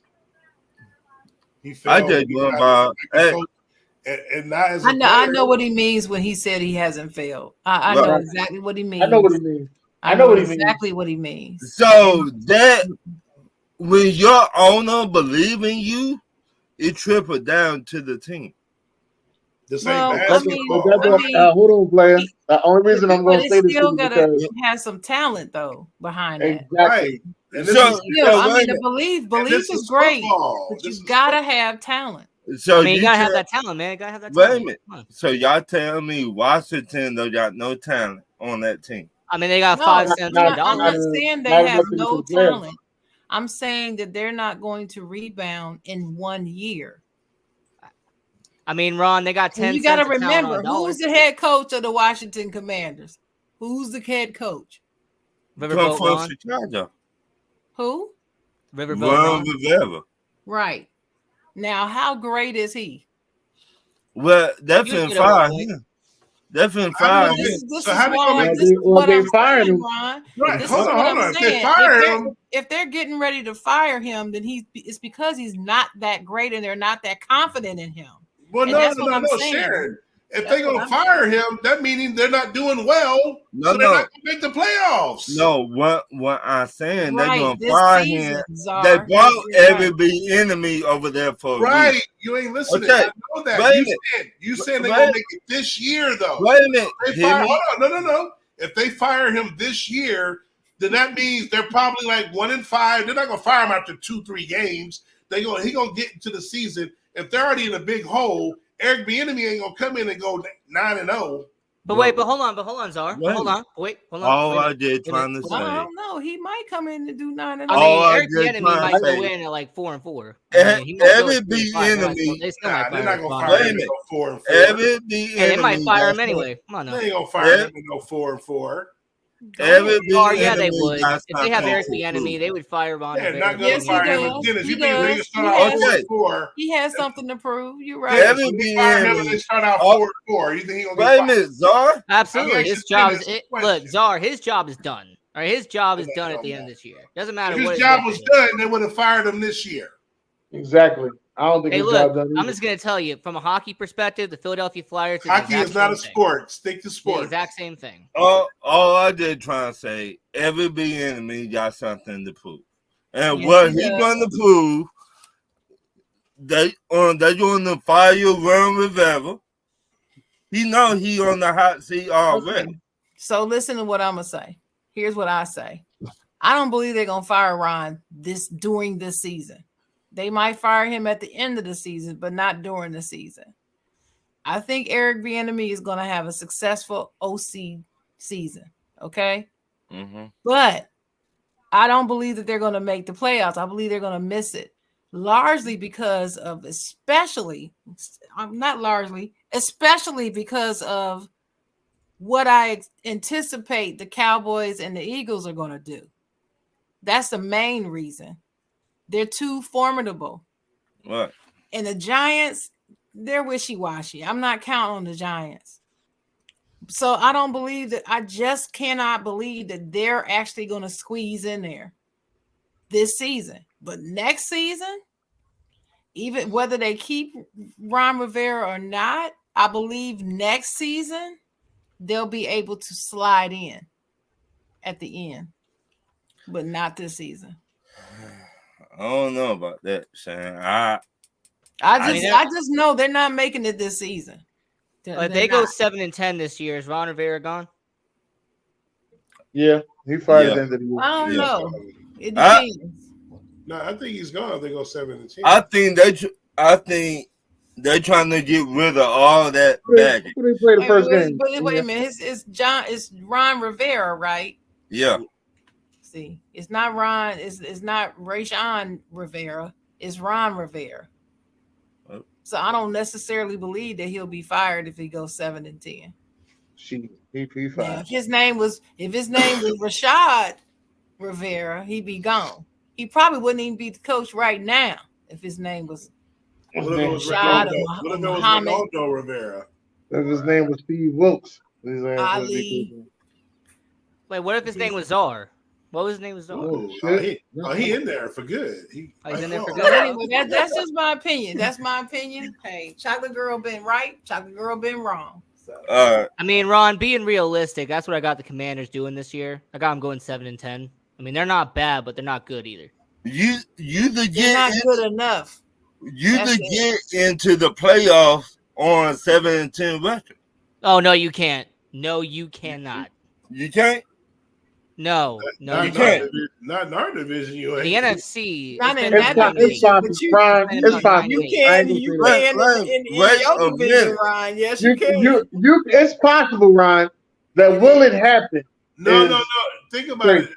He failed. I just going about. And not as I know what he means when he said he hasn't failed. I know exactly what he means. I know what he means. Exactly what he means. So that when your owner believe in you, it tripled down to the team. This ain't bad. Hold on, player. The only reason I'm going to say this is because it has some talent though behind that. Exactly. And the belief is great, but you gotta have talent. So you gotta have that talent, man. You gotta have that talent. Wait a minute. So y'all tell me Washington they got no talent on that team? I mean, they got $5 cents. I'm not saying they have no talent. I'm saying that they're not going to rebound in 1 year. I mean, Ron, they got 10 cents. You got to remember who's the head coach of the Washington Commanders. Who's the head coach? Riverboat from Chicago. Who? Riverboat. Right. Now, how great is he? Well, definitely fire him. Definitely fire him. So how they fire him? Right. Hold on. If they fire him, if they're getting ready to fire him, then it's because he's not that great and they're not that confident in him. Well, no, Sharon. If they're going to fire him, that meaning they're not doing well, so they're not going to make the playoffs. No, what I'm saying, they're going to fire him. They brought every big enemy over there for right. a week. You ain't listening. Okay. I know that. You said they're going to make it this year, though. Wait a minute. Hold on. No. If they fire him this year, then that means they're probably like 1-5. They're not going to fire him after 2-3 games. He going to get into the season. If they're already in a big hole, Eric Bieniemy ain't gonna come in and go 9-0. But hold on, Czar. Hold on. I did trying to say. I don't know. He might come in and do 9-0. I mean, Eric Bieniemy might go in at like 4-4. Every Bieniemy, they're not gonna fire him to go 4-4. Every Bieniemy, they might fire him anyway. Come on, now. They ain't gonna fire him to go 4-4. Yeah, they would. If they have Eric Bieniemy, they would fire Ron. They're not going to fire him again. If you think they can start out 4-4, he has something to prove. You're right. If they fire him and they start out 4-4, you think he's going to get fired? Czar? Absolutely. His job is look, Czar. His job is done. All right, his job is done at the end of this year. Doesn't matter. If his job was done, they would have fired him this year. Exactly. I don't think his job done. I'm just going to tell you from a hockey perspective, the Philadelphia Flyers. Hockey is not a sport. Stick to sports. The exact same thing. All I did try to say, every Bieniemy got something to prove, and what he's going to prove, they going to fire Ron Rivera He know he on the hot seat already. Okay. So listen to what I'm gonna say. Here's what I say. I don't believe they're gonna fire Ron during this season. They might fire him at the end of the season, but not during the season. I think Eric Bieniemy is gonna have a successful OC season. Okay, but I don't believe that they're gonna make the playoffs. I believe they're gonna miss it, largely because of especially because of what I anticipate the Cowboys and the Eagles are going to do. That's the main reason. They're too formidable. What? And the Giants, they're wishy-washy. I'm not counting on the Giants. So I don't believe that. I just cannot believe that they're actually going to squeeze in there this season. But next season, even whether they keep Ron Rivera or not, I believe next season they'll be able to slide in at the end, but not this season. I don't know about that, Shane. I just know they're not making it this season. If they go 7-10 this year, is Ron Rivera gone? Yeah, he fired at the end of the year. I don't know. It depends. No, I think he's gone. They go 7-10. I think they're trying to get rid of all that baggage. Who they play the first game? Wait a minute. It's Ron Rivera, right? Yeah. See, it's not Ron. It's not Rayshawn Rivera. It's Ron Rivera. So I don't necessarily believe that he'll be fired if he goes 7-10. He fired. Now, if his name was Rashad Rivera, he'd be gone. He probably wouldn't even be the coach right now if his name was Rashad or Muhammad. Ronaldo Rivera. If his name was Steve Wilkes. Ali. Wait, what if his name was Czar? What was his name? Was Czar? He in there for good. He's in there for good. But anyway, that's just my opinion. That's my opinion. Hey, Chocolate Girl been right. Chocolate Girl been wrong. So. I mean, Ron, being realistic, that's what I got the Commanders doing this year. I got them going 7-10. I mean, they're not bad, but they're not good either. They're not good enough. You could get into the playoffs on 7-10 record. Oh no, you can't. No, you cannot. You can't. No, you can't. Not in our division. You the NFC. Not in that division. It's possible. You can. You can in your division, Ryan. Yes, you can. It's possible, Ryan. That will it happen? No. Think about it.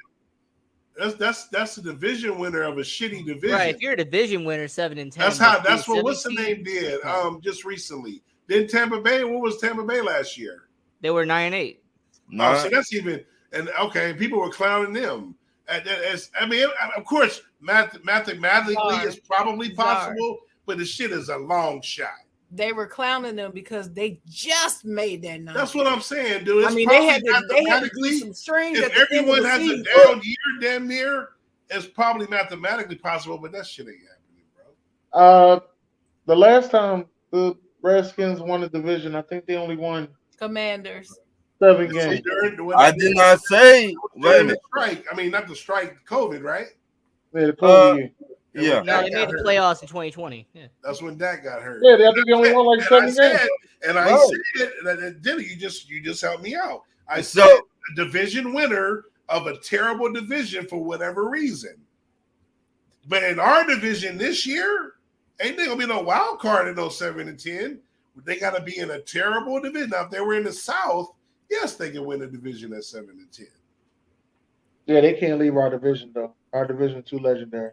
That's the division winner of a shitty division. Right. If you're a division winner, 7-10. That's what what's the name did just recently. Then Tampa Bay. What was Tampa Bay last year? They were 9-8. No, so that's even. And okay, people were clowning them. I mean, of course, mathematically, it's probably possible, but the shit is a long shot. They were clowning them because they just made that number. That's what I'm saying, dude. It's they had to do some strings. If everyone has a down year, damn near, it's probably mathematically possible, but that shit ain't happening, bro. The last time the Redskins won the division, I think they only won Commanders. 7 games. I did not say. Wait a minute. Strike. I mean, not the strike. COVID, right? Yeah, the COVID year. Yeah. No, they made the playoffs in 2020. Yeah. That's when Dak got hurt. Yeah, I think they only won like 7 games. I said, Dilly, you just helped me out. I said a division winner of a terrible division for whatever reason. But in our division this year, ain't there gonna be no wild card in those 7-10. They gotta be in a terrible division. Now, if they were in the South, yes, they can win the division at 7-10. Yeah, they can't leave our division though. Our division too legendary.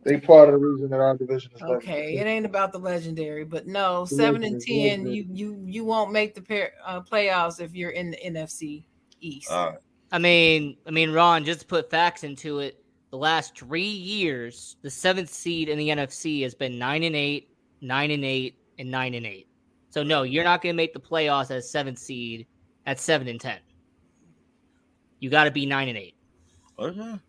They part of the reason that our division is okay. It ain't about the legendary, but no, 7-10. You won't make the playoffs if you're in the NFC East. I mean, Ron, just to put facts into it, the last 3 years, the 7th seed in the NFC has been 9-8, 9-8, and 9-8. So no, you're not going to make the playoffs as 7th seed at 7-10. You got to be 9-8. Okay.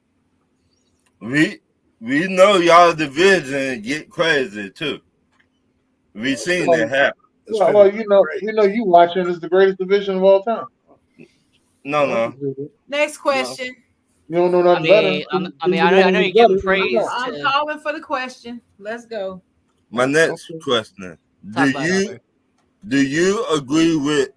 We know y'all division get crazy too. We seen that happen. Well, you know, you watching is the greatest division of all time. No. Next question. You don't know nothing better. I know you give praise. I'm calling for the question. Let's go. My next question: Do you agree with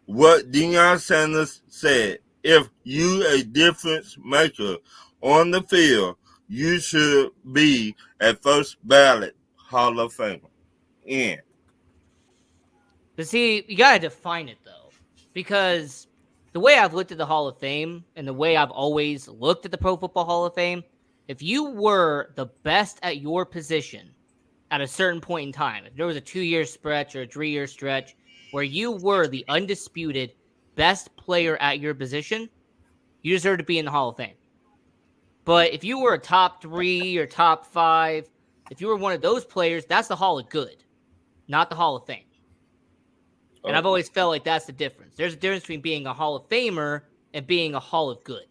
what Deion Sanders said? If you a difference maker on the field, you should be a first ballot Hall of Famer. In. But see, you gotta define it though, because the way I've looked at the Hall of Fame and the way I've always looked at the Pro Football Hall of Fame, if you were the best at your position at a certain point in time, if there was a 2-year stretch or a 3-year stretch where you were the undisputed best player at your position, you deserve to be in the Hall of Fame. But if you were a top 3 or top 5, if you were one of those players, that's the Hall of Good, not the Hall of Fame. And I've always felt like that's the difference. There's a difference between being a Hall of Famer and being a Hall of Good.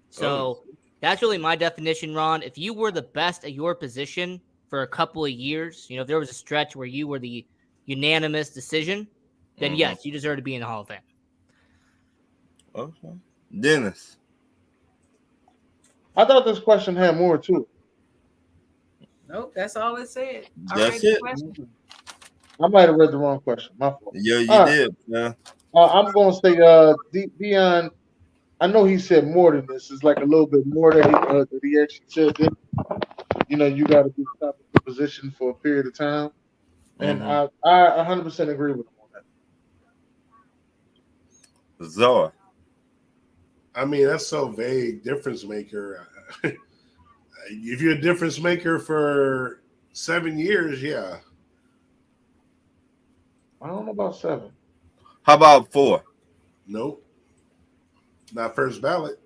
So that's really my definition, Ron. If you were the best at your position for a couple of years, if there was a stretch where you were the unanimous decision, then yes, you deserve to be in the Hall of Fame. Okay. Dennis. I thought this question had more to it. Nope, that's all it said. That's it. I might have read the wrong question. My fault. Yeah, you did. Yeah. I'm going to say Deion. I know he said more than this. It's like a little bit more that he actually said. That, you got to be top of the position for a period of time, and I 100% agree with him on that. Zoe. I mean, that's so vague. Difference maker. If you're a difference maker for 7 years, yeah. I don't know about 7. How about 4? Nope. Not first ballot.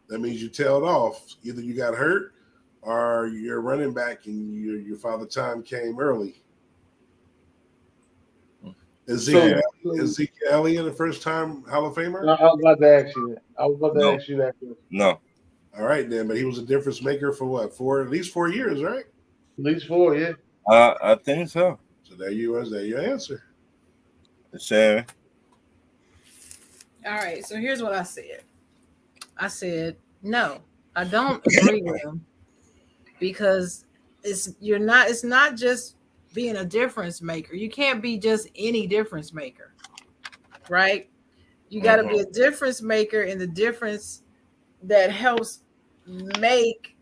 That means you tailed off. Either you got hurt or you're running back and your father time came early. Ezekiel Elliott, the first time Hall of Famer? I was about to ask you that. Ask you that question. No. All right, then. But he was a difference maker for what? At least 4 years, right? At least 4, yeah. I think so. So there you was. There your answer. Sharon. All right, so here's what I said. I said, no, I don't agree with him because it's not just being a difference maker. You can't be just any difference maker, right? You got to be a difference maker in the difference that helps make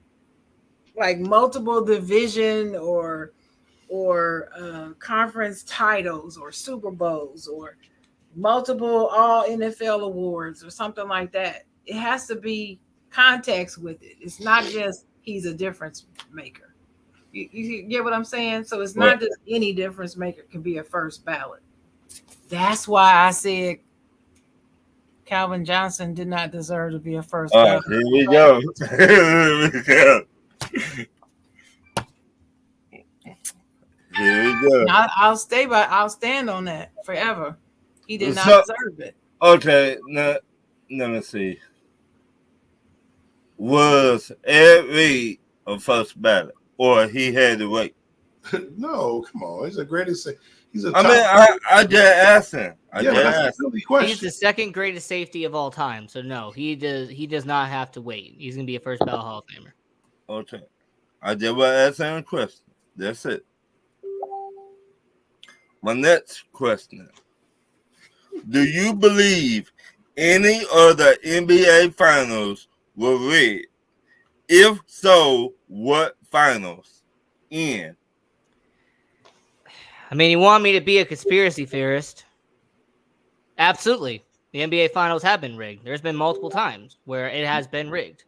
like multiple division or conference titles or Super Bowls or multiple all NFL awards or something like that. It has to be context with it. It's not just he's a difference maker. You get what I'm saying? So it's not just any difference maker can be a first ballot. That's why I said Calvin Johnson did not deserve to be a first ballot. Here we go. Here we go. Here we go. I'll stand on that forever. He did not deserve it. Okay, now let me see. Was Ed Reed a first ballot, or he had to wait? No, come on. He's the greatest. He's a I mean, I just asked him. He's the second greatest safety of all time. So no, he does not have to wait. He's gonna be a first ballot Hall of Famer. Okay. I just want to ask him a question. That's it. My next question. Do you believe any of the NBA finals were rigged? If so, what finals? In. I mean, you want me to be a conspiracy theorist? Absolutely. The NBA finals have been rigged. There's been multiple times where it has been rigged.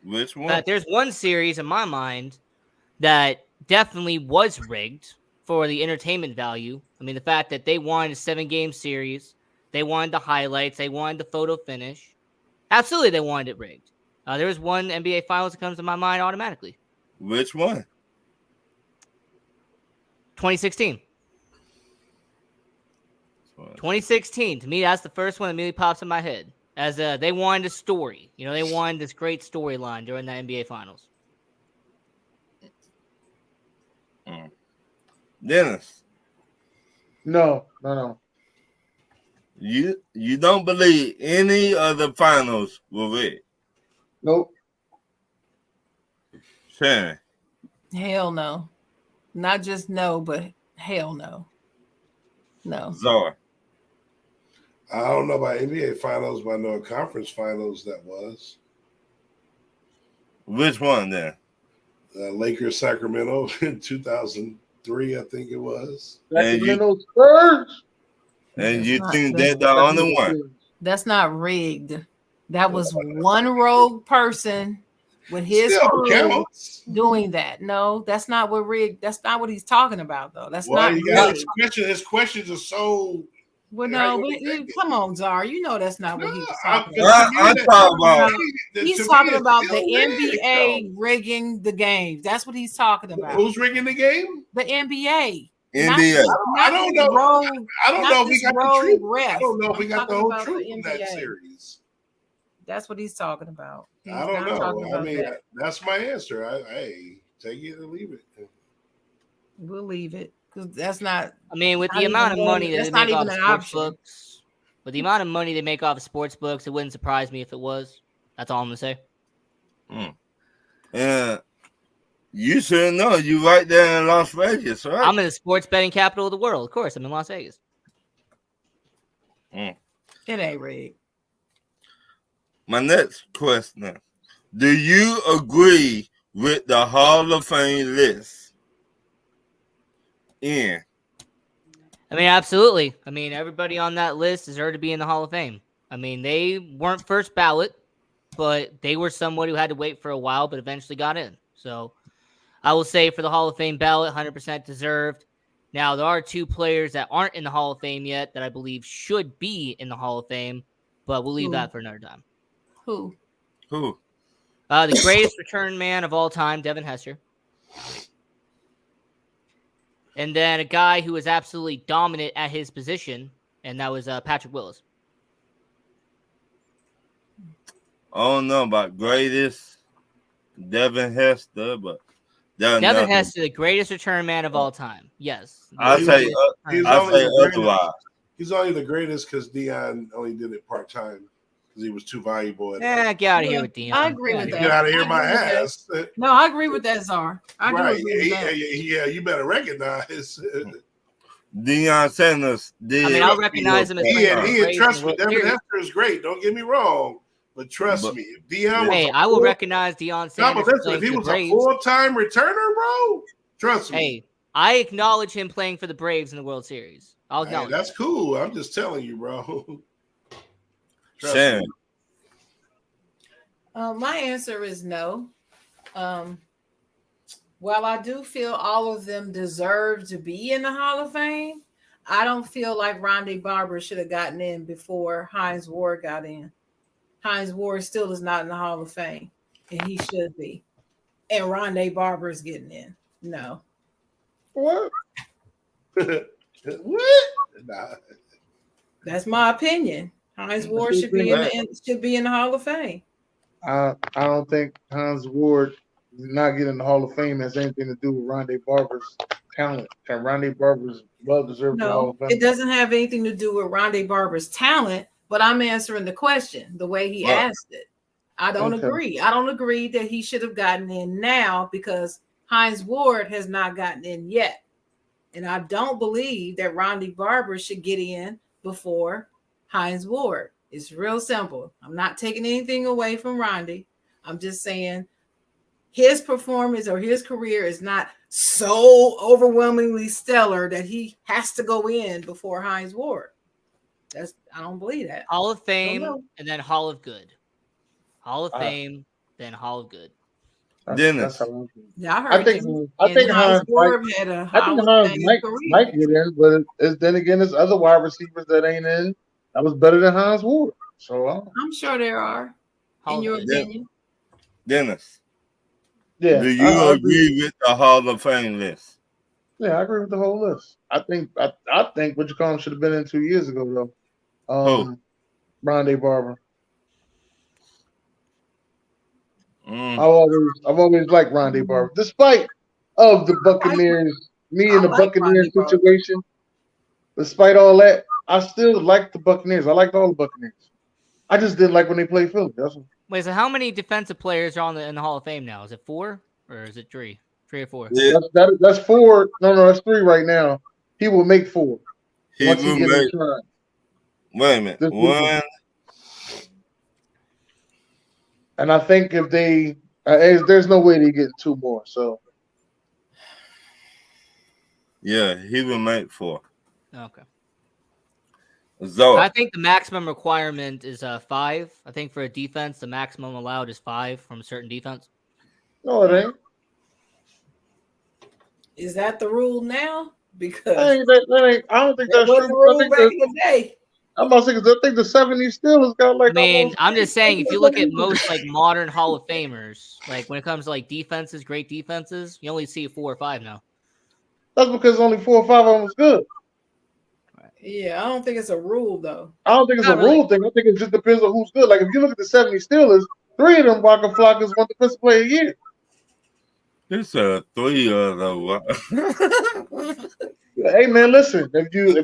Which one? But there's one series in my mind that definitely was rigged for the entertainment value. I mean, the fact that they wanted a 7-game series, they wanted the highlights, they wanted the photo finish. Absolutely, they wanted it rigged. There was one NBA Finals that comes to my mind automatically. Which one? 2016. 2016. To me, that's the first one that immediately pops in my head. As they wanted a story. They wanted this great storyline during the NBA Finals. Dennis. No. You don't believe any of the finals were rigged? Nope. Sharon. Hell no. Not just no, but hell no. No. Czar. I don't know about NBA finals, but I know conference finals that was. Which one then? Lakers Sacramento in 2003, I think it was. Sacramento Spurs. And you That's think not- they're the only one? That's not rigged. That was one rogue person with his Still crew counts. doing that. No, that's not what rigged. That's not what he's talking about, though. That's Well, not you got rigged. his questions are so. Well, Right, no, what but they think. come on, Czar. You know that's not what he was I'm talking about. talking about. He's talking about the NBA rigging the games. That's what he's talking about. Who's rigging the game? The NBA. NBA. I don't know. I don't know if we got the truth. Ref. I don't know if we got the I'm whole talking truth about from the that NBA. series. That's what he's talking about. He's I don't not talking know. I about mean, that. that's my answer. Hey, take it or leave it. We'll leave it because that's not. I mean, with Not the amount of even money one- that that's they not make off even of an sports option. books, with the amount of money they make off of sports books, it wouldn't surprise me if it was. That's all I'm gonna say. Yeah. You should know. You right there in Las Vegas, right? I'm in the sports betting capital of the world. Of course, I'm in Las Vegas. It ain't rigged. My next question: do you agree with the Hall of Fame list? Yeah. I mean, absolutely. I mean, everybody on that list deserved to be in the Hall of Fame. I mean, they weren't first ballot, but they were someone who had to wait for a while, but eventually got in. So I will say for the Hall of Fame ballot, 100% deserved. Now, there are two players that aren't in the Hall of Fame yet that I believe should be in the Hall of Fame, but we'll leave that for another time. Who? The greatest return man of all time, Devin Hester. And then a guy who was absolutely dominant at his position, and that was Patrick Willis. I don't know about greatest Devin Hester, but Devin Hester, the greatest return man of all time. Yes. I'll say otherwise. He's only the greatest because Deion only did it part time because he was too valuable. Get out of here with Deion. I agree with that. Get out of here, I my agree with that. ass. No, I agree with that, Czar. I do Right? agree with that. Yeah, you better recognize. Deion Sanders did. I mean, I'll recognize him as Trust me, Devin Hester is great. Don't get me wrong, but trust me, if Deion was I will recognize Deion Sanders. If he was a full-time returner, bro, trust me. Hey, I acknowledge him playing for the Braves in the World Series. I'll acknowledge. That's cool. I'm just telling you, bro. Sam. My answer is no. While I do feel all of them deserve to be in the Hall of Fame, I don't feel like Ronde Barber should have gotten in before Hines Ward got in. Hines Ward still is not in the Hall of Fame, and he should be. And Ronde Barber is getting in. No. What? What? Nah. That's my opinion. Hines Ward should be in the Hall of Fame. I don't think Hines Ward not getting the Hall of Fame has anything to do with Ronde Barber's talent. Ronde Barber's well deserved the Hall No, of Fame. it doesn't have anything to do with Ronde Barber's talent, but I'm answering the question the way he asked it. I don't agree. I don't agree that he should have gotten in now because Hines Ward has not gotten in yet. And I don't believe that Ronde Barber should get in before Hines Ward. It's real simple. I'm not taking anything away from Ronde. I'm just saying his performance or his career is not so overwhelmingly stellar that he has to go in before Hines Ward. I don't believe that. Hall of Fame and then Hall of Good. Hall of Fame, then Hall of Good. Dennis. Yeah, I think Hines Ward had a Hall of Fame might get in, but then again, there's other wide receivers that ain't in. That was better than Hines Ward. So I'm sure there are. In your opinion, Dennis. Yeah. Do you agree with the Hall of Fame list? Yeah, I agree with the whole list. I think what you call him should have been in 2 years ago though. Ronde Barber. I've always liked Ronde Barber, despite of the Buccaneers, and the Buccaneers situation. Despite all that, I still like the Buccaneers. I liked all the Buccaneers. I just didn't like when they played Philly. Wait, so how many defensive players are in the Hall of Fame now? Is it 4 or is it 3? 3 or 4? Yeah. That's 4. No, that's 3 right now. He will make 4. once he will get make. his shine. Wait a minute. This One. season. And I think if they, there's no way they get 2 more. So Yeah, he will make 4. Okay. Zoe. I think the maximum requirement is 5. I think for a defense, the maximum allowed is 5 from a certain defense. no, it ain't. Is that the rule now? Because That ain't. I don't think that that's was true. the I rule think back in the day. I'm about to say, 'cause I think the 70s still has got like. I mean, almost- I'm just saying, if you look at most like modern Hall of Famers, like when it comes to like defenses, great defenses, you only see 4 or 5 now. That's because only 4 or 5 of them was good. Yeah, I don't think it's a rule though. I don't think it's Not a really. rule thing. I think it just depends on who's good. Like if you look at the 70s Steelers, 3 of them Waka Flockas won Defensive Player of the Year. It's a 3 of the. Hey man, listen. If you're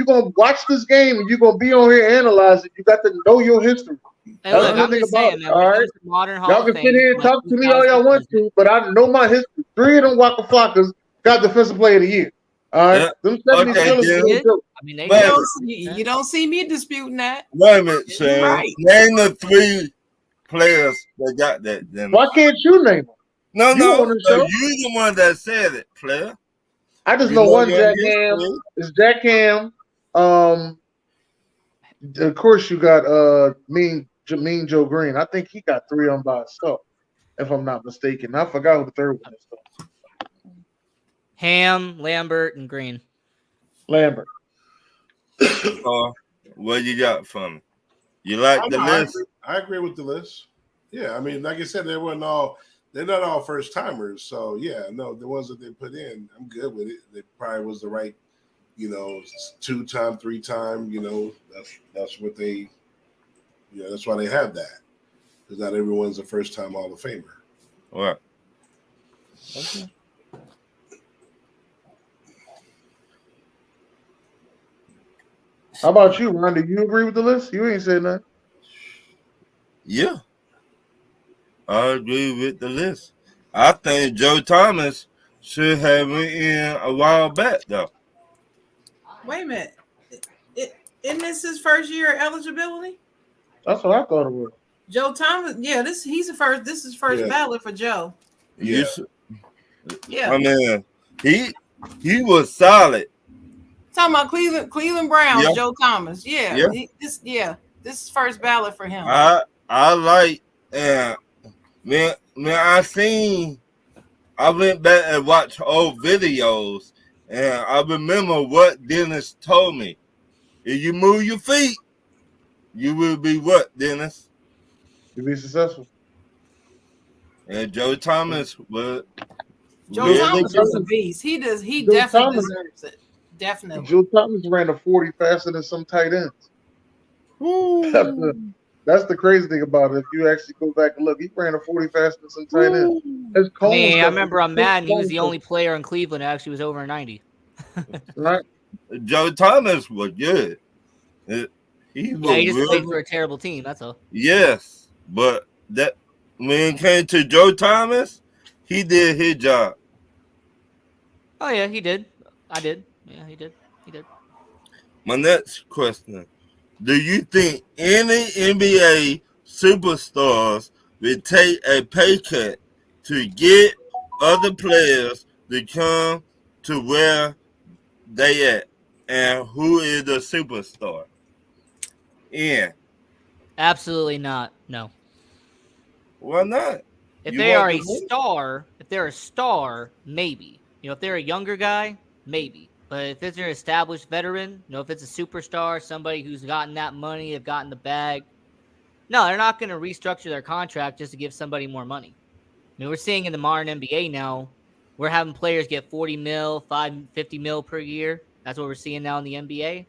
gonna watch this game and you're gonna be on here and analyze it, you got to know your history. Hey, That's look, the I'm thing just about saying, it, man. all When it right? comes to modern Hall Y'all of can Fame, sit here and like talk to me all y'all want to, but I know my history. 3 of them Waka Flockas got Defensive Player of the Year. All right, Yeah. them 70s Okay, Steelers yeah. was a joke. I mean, they But- You don't see me disputing that. Wait a minute, Shane. Right. Name the 3 players that got that. Then. Why can't you name them? No, You no. on the So show? you the one that said it, player. I just You know know one your Jack Ham. history. It's Jack Ham. Of course you got Mean Joe Green. I think he got 3 of them by himself, if I'm not mistaken. I forgot who the third one is though. Ham, Lambert, and Green. Lambert. What you got for me? You like the list? I agree with the list. Yeah, I mean, like I said, they're not all first timers. So yeah, no, the ones that they put in, I'm good with it. They probably was the right, 2-time, 3-time. That's what they, that's why they have that, because not everyone's a first time Hall of Famer. All right. Okay. How about you, Ron? Do you agree with the list? You ain't said nothing. Yeah. I agree with the list. I think Joe Thomas should have went in a while back, though. Wait a minute. Isn't this his first year of eligibility? That's what I thought it was. Joe Thomas, yeah, this is first ballot for Joe. Yeah. Yeah. I mean, he was solid. Talking about Cleveland Browns, Yeah. Joe Thomas. Yeah. Yeah. This is first ballot for him. I like when I went back and watched old videos, and I remember what Dennis told me. If you move your feet, you will be what, Dennis? You be successful. And Joe Thomas was. Joe Thomas is a beast. He Joe definitely Thomas- deserves it. Definitely. Joe Thomas ran a 40 faster than some tight ends. That's the crazy thing about it. If you actually go back and look, he ran a 40 faster than some tight ends. His I cones mean, I stuff- remember on Madden, he was the stuff, only player in Cleveland that actually was over 90. right? Joe Thomas was good. He was Yeah, he just real played for a terrible team. That's all. Yes, but that when it came to Joe Thomas, he did his job. Oh yeah, he did. I did. Yeah, he did. My next question: do you think any NBA superstars would take a pay cut to get other players to come to where they at? And who is the superstar? Yeah. Absolutely not. No. Why not? If You they want are a the money? star, if they're a star, maybe. If they're a younger guy, maybe. But if it's an established veteran, if it's a superstar, somebody who's gotten that money, they've gotten the bag, no, they're not going to restructure their contract just to give somebody more money. I mean, we're seeing in the modern NBA now, we're having players get 40 mil, 50 mil per year. That's what we're seeing now in the NBA.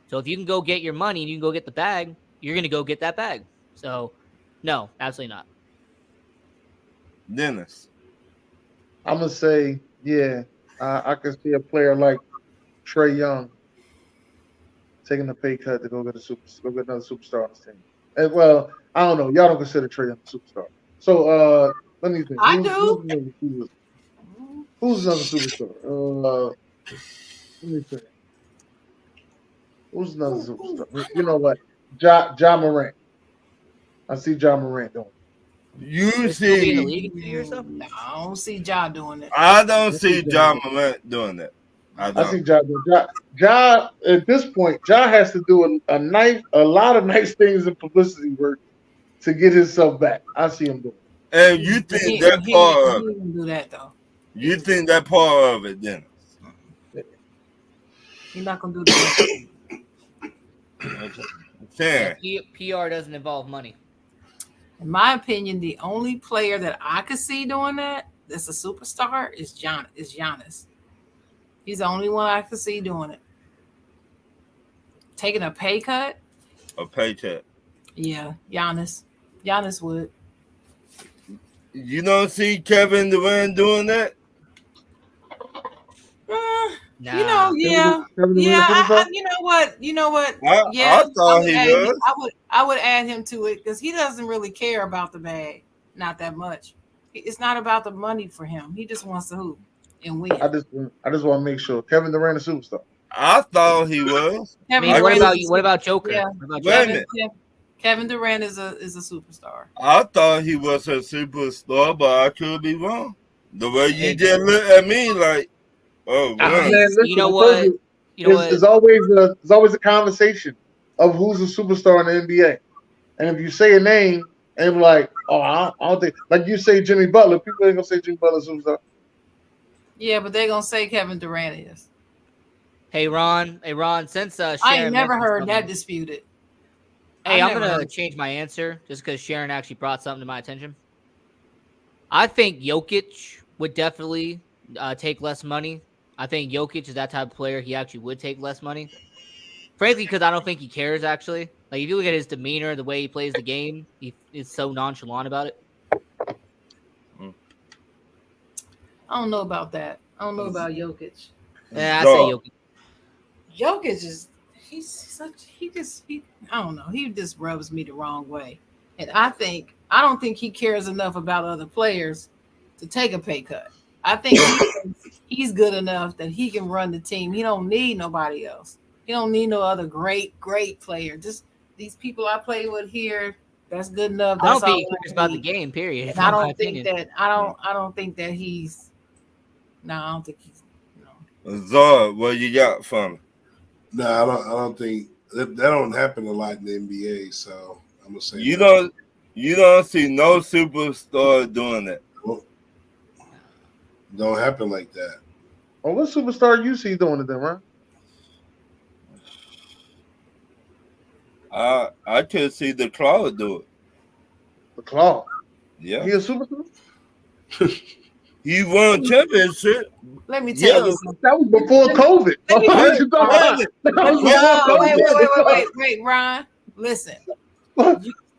So if you can go get your money and you can go get the bag, you're going to go get that bag. So, no, absolutely not. Dennis. I'm gonna say, yeah, I can see a player like Trae Young taking a pay cut to go get another superstar on his team. And well, I don't know. Y'all don't consider Trae Young a superstar. So let me think. I do. Who's another superstar? Let me think. Who's another superstar? You know what? Ja Morant. I see Ja Morant doing it. You Still be in the see, league in 2 years, though? No, I don't see Ja doing it. I don't see John Morant doing that. I see Ja doing it. Ja at this point, Ja has to do a lot of nice things in publicity work to get himself back. I see him doing it. And you think that part of it? He do that though. You think that part of it, then? He's not gonna do that. Sam. PR doesn't involve money. In my opinion, the only player that I could see doing that's a superstar is Giannis. He's the only one I could see doing it. Taking a pay cut? A paycheck. Yeah, Giannis. Giannis would. You don't see Kevin Durant doing that? Nah. You know, yeah. You know what? I thought he was. I would add him to it because he doesn't really care about the bag, not that much. It's not about the money for him. He just wants to hoop and win. I just want to make sure Kevin Durant is a superstar. I thought he was. What about Joker? Yeah. What about Wait a Joker? minute. Kevin Durant is a superstar. I thought he was a superstar, but I could be wrong. The way you just look at me, like, oh, Man, man. Listen, you know I what? told you, You know what? There's always a conversation of who's a superstar in the NBA, and if you say a name and like, oh, I don't think, like you say Jimmy Butler, people ain't gonna say Jimmy Butler's a superstar. Yeah, but they're gonna say Kevin Durant is. Hey Ron, since I Sharon ain't never mentioned heard something- that disputed. Hey, I I'm never gonna heard- change my answer just because Sharon actually brought something to my attention. I think Jokic would definitely take less money. I think Jokic is that type of player. He actually would take less money. Frankly, because I don't think he cares, actually. Like, if you look at his demeanor, the way he plays the game, he is so nonchalant about it. I don't know about that. I don't know about Jokic. Yeah, I say Jokic. Jokic is I don't know. He just rubs me the wrong way. And I don't think he cares enough about other players to take a pay cut. I think he's good enough that he can run the team. He don't need nobody else. He don't need no other great player. Just these people I play with here, that's good enough. I don't That's think he all cares I about the need. game, period. And I don't think that he's no, I don't think he's no. Zard, what you got for me? No, I don't think that don't happen a lot in the NBA. So I'm gonna say You don't see no superstar doing that. Well, don't happen like that. Well, what superstar you see doing it then, right? I could see the Claw do it. The Claw. Yeah. He a superstar? He won championship. Let me tell you Yeah, something. that was before COVID. Let me- What you talking about? That was before COVID. Wait, Ron. Listen.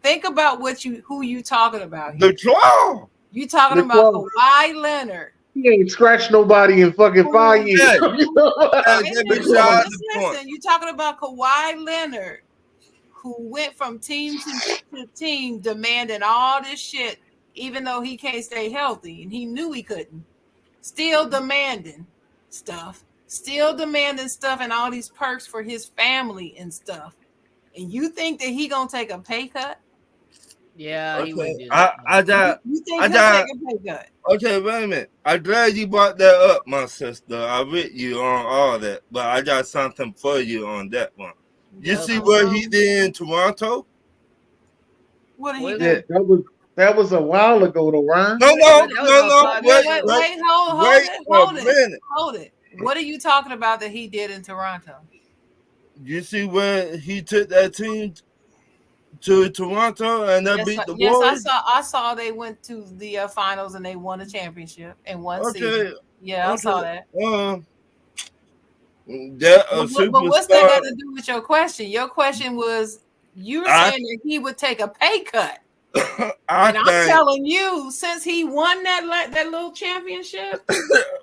Think about who you talking about. The Claw. You talking The about Claw. Kawhi Leonard. He ain't scratched nobody in fucking 5 years. Yeah. Listen, you talking about Kawhi Leonard, who went from team to team demanding all this shit, even though he can't stay healthy and he knew he couldn't. Still demanding stuff and all these perks for his family and stuff. And you think that he gonna take a pay cut? Yeah, he would do that. You think he'll take a pay cut? Okay, wait a minute. I'm glad you brought that up, my sister. I with you on all that, but I got something for you on that one. You see what he did in Toronto? What did he Yeah, do? that was a while ago, though, Ryan. No. Wait, hold it. What are you talking about that he did in Toronto? You see where he took that team to Toronto and they beat the Warriors? I saw they went to the finals and they won a championship in one season. Yeah, I saw that. But what's that got to do with your question? Your question was you're saying that he would take a pay cut. I'm telling you, since he won that little championship,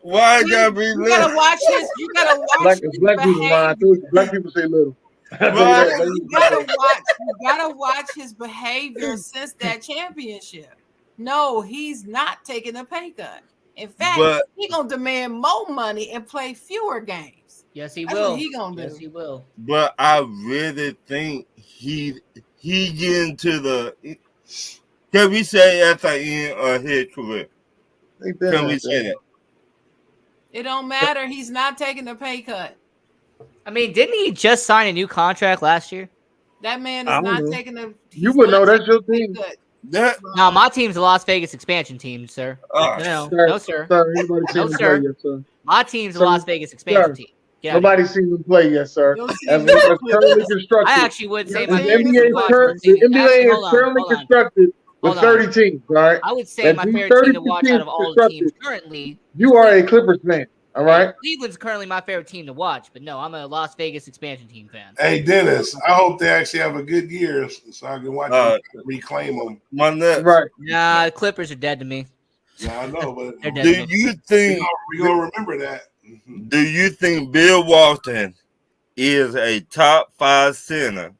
why you gotta watch his. You gotta watch his black people, Ryan. Black people say little. You gotta watch his behavior since that championship. No, he's not taking a pay cut. In fact, he's gonna demand more money and play fewer games. Yes, he That's will. what he gonna do. Yes, he will. But I really think he get into the. Can we say at the end of his career? Can we say that? It don't matter. He's not taking a pay cut. I mean, didn't he just sign a new contract last year? That man I is don't not know. taking a. You would know. That's your team. That No, my team's the Las Vegas expansion team, sir. No, sir. Anybody seen No, him sir. play yet, sir? My team's the Sir, Las Vegas expansion sir. team. Get out of here. Nobody's seen him play yet, sir. You'll see As him it's play. currently constructed. I actually would say The my favorite NBA, team to watch for the the season. NBA Actually, is hold on, currently hold on. constructed with Hold on. 30 teams, all right? I would say And my these favorite team to 32 watch teams out of all the teams constructed, currently. You are a Clippers fan, all right? Cleveland's currently my favorite team to watch, but no, I'm a Las Vegas expansion team fan. Hey, Dennis, I hope they actually have a good year so I can watch them reclaim them. my nuts. Right. Nah, the Clippers are dead to me. Yeah, I know, but They're dead Do to me. you think? we're going to remember that. Do you think Bill Walton is a top 5 center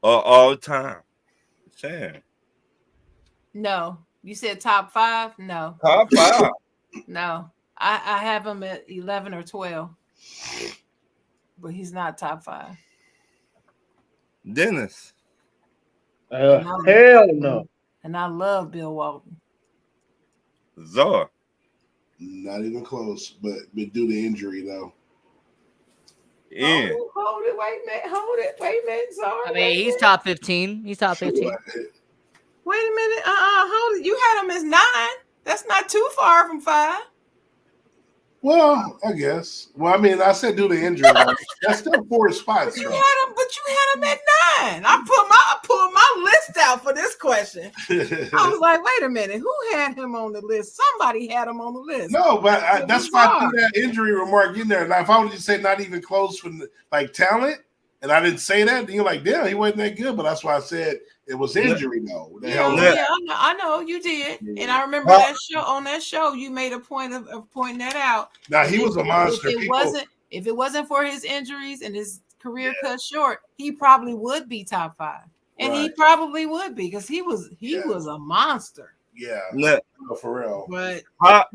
of all time? Sam. No, you said top 5. No, Top 5. no. I have him at 11 or 12, but he's not top 5. Dennis. Hell no. And I love Bill Walton. Zor. Not even close, but due to injury, though. Yeah. Hold it, wait a minute, sorry. I mean, he's top 15. He's top 15. Wait a minute, hold it. You had him as 9. That's not too far from 5. Well, I guess. Well, I mean, I said due to injury. That's still 4 spots. You Right? had him, but you had him at 9. I pulled my list out for this question. I was like, wait a minute, who had him on the list? Somebody had him on the list. No, but that's why I threw that injury remark in there. Now, if I would just say not even close for like talent, and I didn't say that, then you're like, damn, he wasn't that good. But that's why I said it was injury, though. I know you did, and I remember that show. On that show, you made a point of pointing that out. Now he was a monster. If it wasn't for his injuries and his career cut short, he probably would be top 5, and he probably would be because he was a monster. Yeah, for real. But how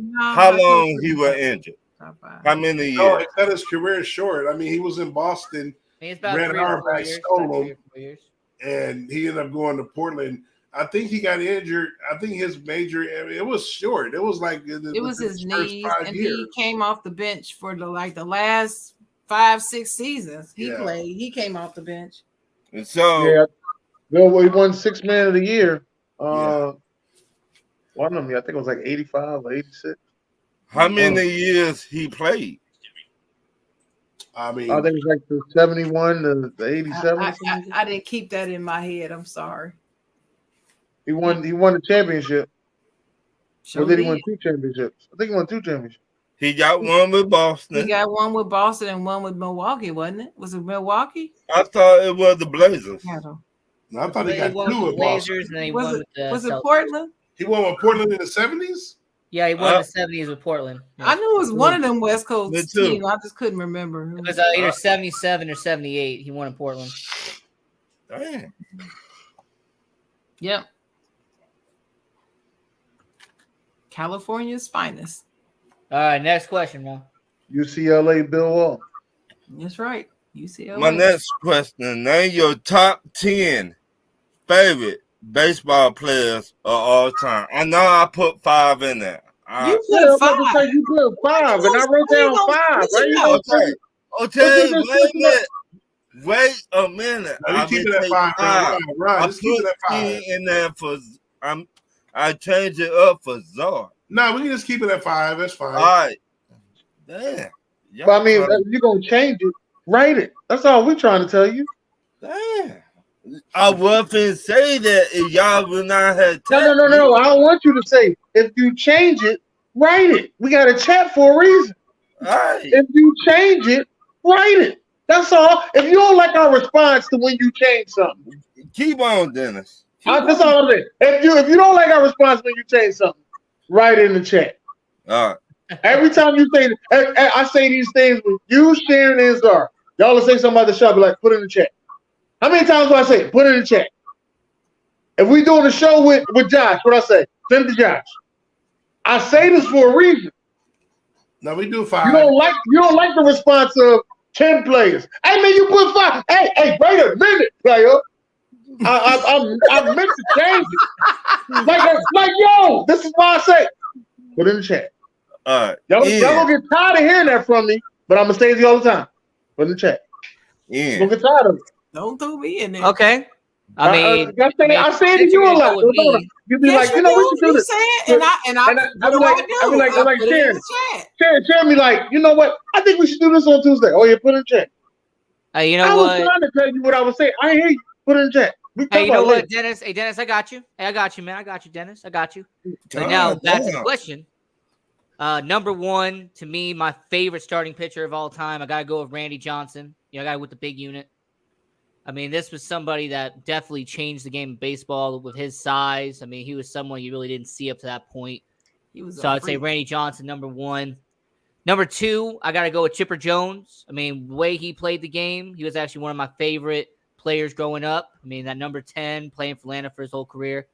long he was injured? How many years? No, it cut his career short. I mean, he was in Boston. It's about Red 3 or 4 Auerbach years. stole him, and he ended up going to Portland. I think he got injured. I think his major, it was short. It was like it was his knees, and years. he came off the bench for the last 5-6 seasons. He played. He came off the bench. And so Bill, he won 6th man of the year. One of them, I think it was like 85 or 86. how many years he played? I mean, I think it was like the 71 to the 87. I didn't keep that in my head. I'm sorry. He won the championship. Sure Or did he did. win 2 championships? I think he won 2 championships. He got one with Boston. He got one with Boston and one with Milwaukee, wasn't it? Was it Milwaukee? I thought it was the Blazers. I thought he got 2 with Blazers, Boston. and then he won with the Was it Celtics. Portland? He won with Portland in the 70s? Yeah, he won the 70s with Portland. I knew it was one of them West Me Coast too. teams. I just couldn't remember. It was either 77 or 78. He won in Portland. Damn. Yep. California's finest. All right, next question, man. UCLA Bill Walton. That's right. UCLA. My next question: name your top 10 favorite baseball players of all time. I know I put 5 in there. You Yeah, put I'm about to 5. say you put 5, and I wrote down 5. Right? You gonna say- Okay, What you wait a just minute. Wait a minute. No, you I'll keep just it at take 5. 5. Right, I just keep it put at 5. 10 in there for I changed it up for Zor. No, we can just keep it at 5. That's fine. All right. Damn. But I mean, you're gonna change it. Write it. That's all we're trying to tell you. Damn. I wasn't say that if y'all would not have. No. I don't want you to say. If you change it, write it. We got a chat for a reason. All right. If you change it, write it. That's all. If you don't like our response to when you change something, Keep on, Dennis. that's all I'm saying. If you don't like our response when you change something, write it in the chat. All right. Every time you say, I say these things with you, Sharon, and Zar. Y'all will say something about the show, be like, put it in the chat. How many times do I say, put it in the chat? If we doing a show with Josh, what I say? Send it to Josh. I say this for a reason. No, we do 5. You don't like the response of 10 players. Hey man, you put 5. Hey, wait a minute, player. I meant to change it. Like, yo, this is why I say, put it in the chat. All right. Y'all gonna get tired of hearing that from me, but I'm gonna say it to you all the time. Put it in the chat. Yeah. Don't get tired of it. Don't throw me in there. Okay. I mean, I say it to you a lot. You be like, we should do this. And I be like, Sharon be like, you know what? I think we should do this on Tuesday. Oh, yeah, put it in chat. You know I what? was trying to tell you what I was saying. I hear you. Put it in chat. Hey, you know what, Dennis? Hey, Dennis, I got you. Hey, I got you, man. I got you, Dennis. I got you. But now, back to the question. Number 1, to me, my favorite starting pitcher of all time, I got to go with Randy Johnson. I got with the big unit. I mean, this was somebody that definitely changed the game of baseball with his size. I mean, he was someone you really didn't see up to that point. So I'd say Randy Johnson, number 1. Number 2, I got to go with Chipper Jones. I mean, the way he played the game, he was actually one of my favorite players growing up. I mean, that number 10, playing for Atlanta for his whole career.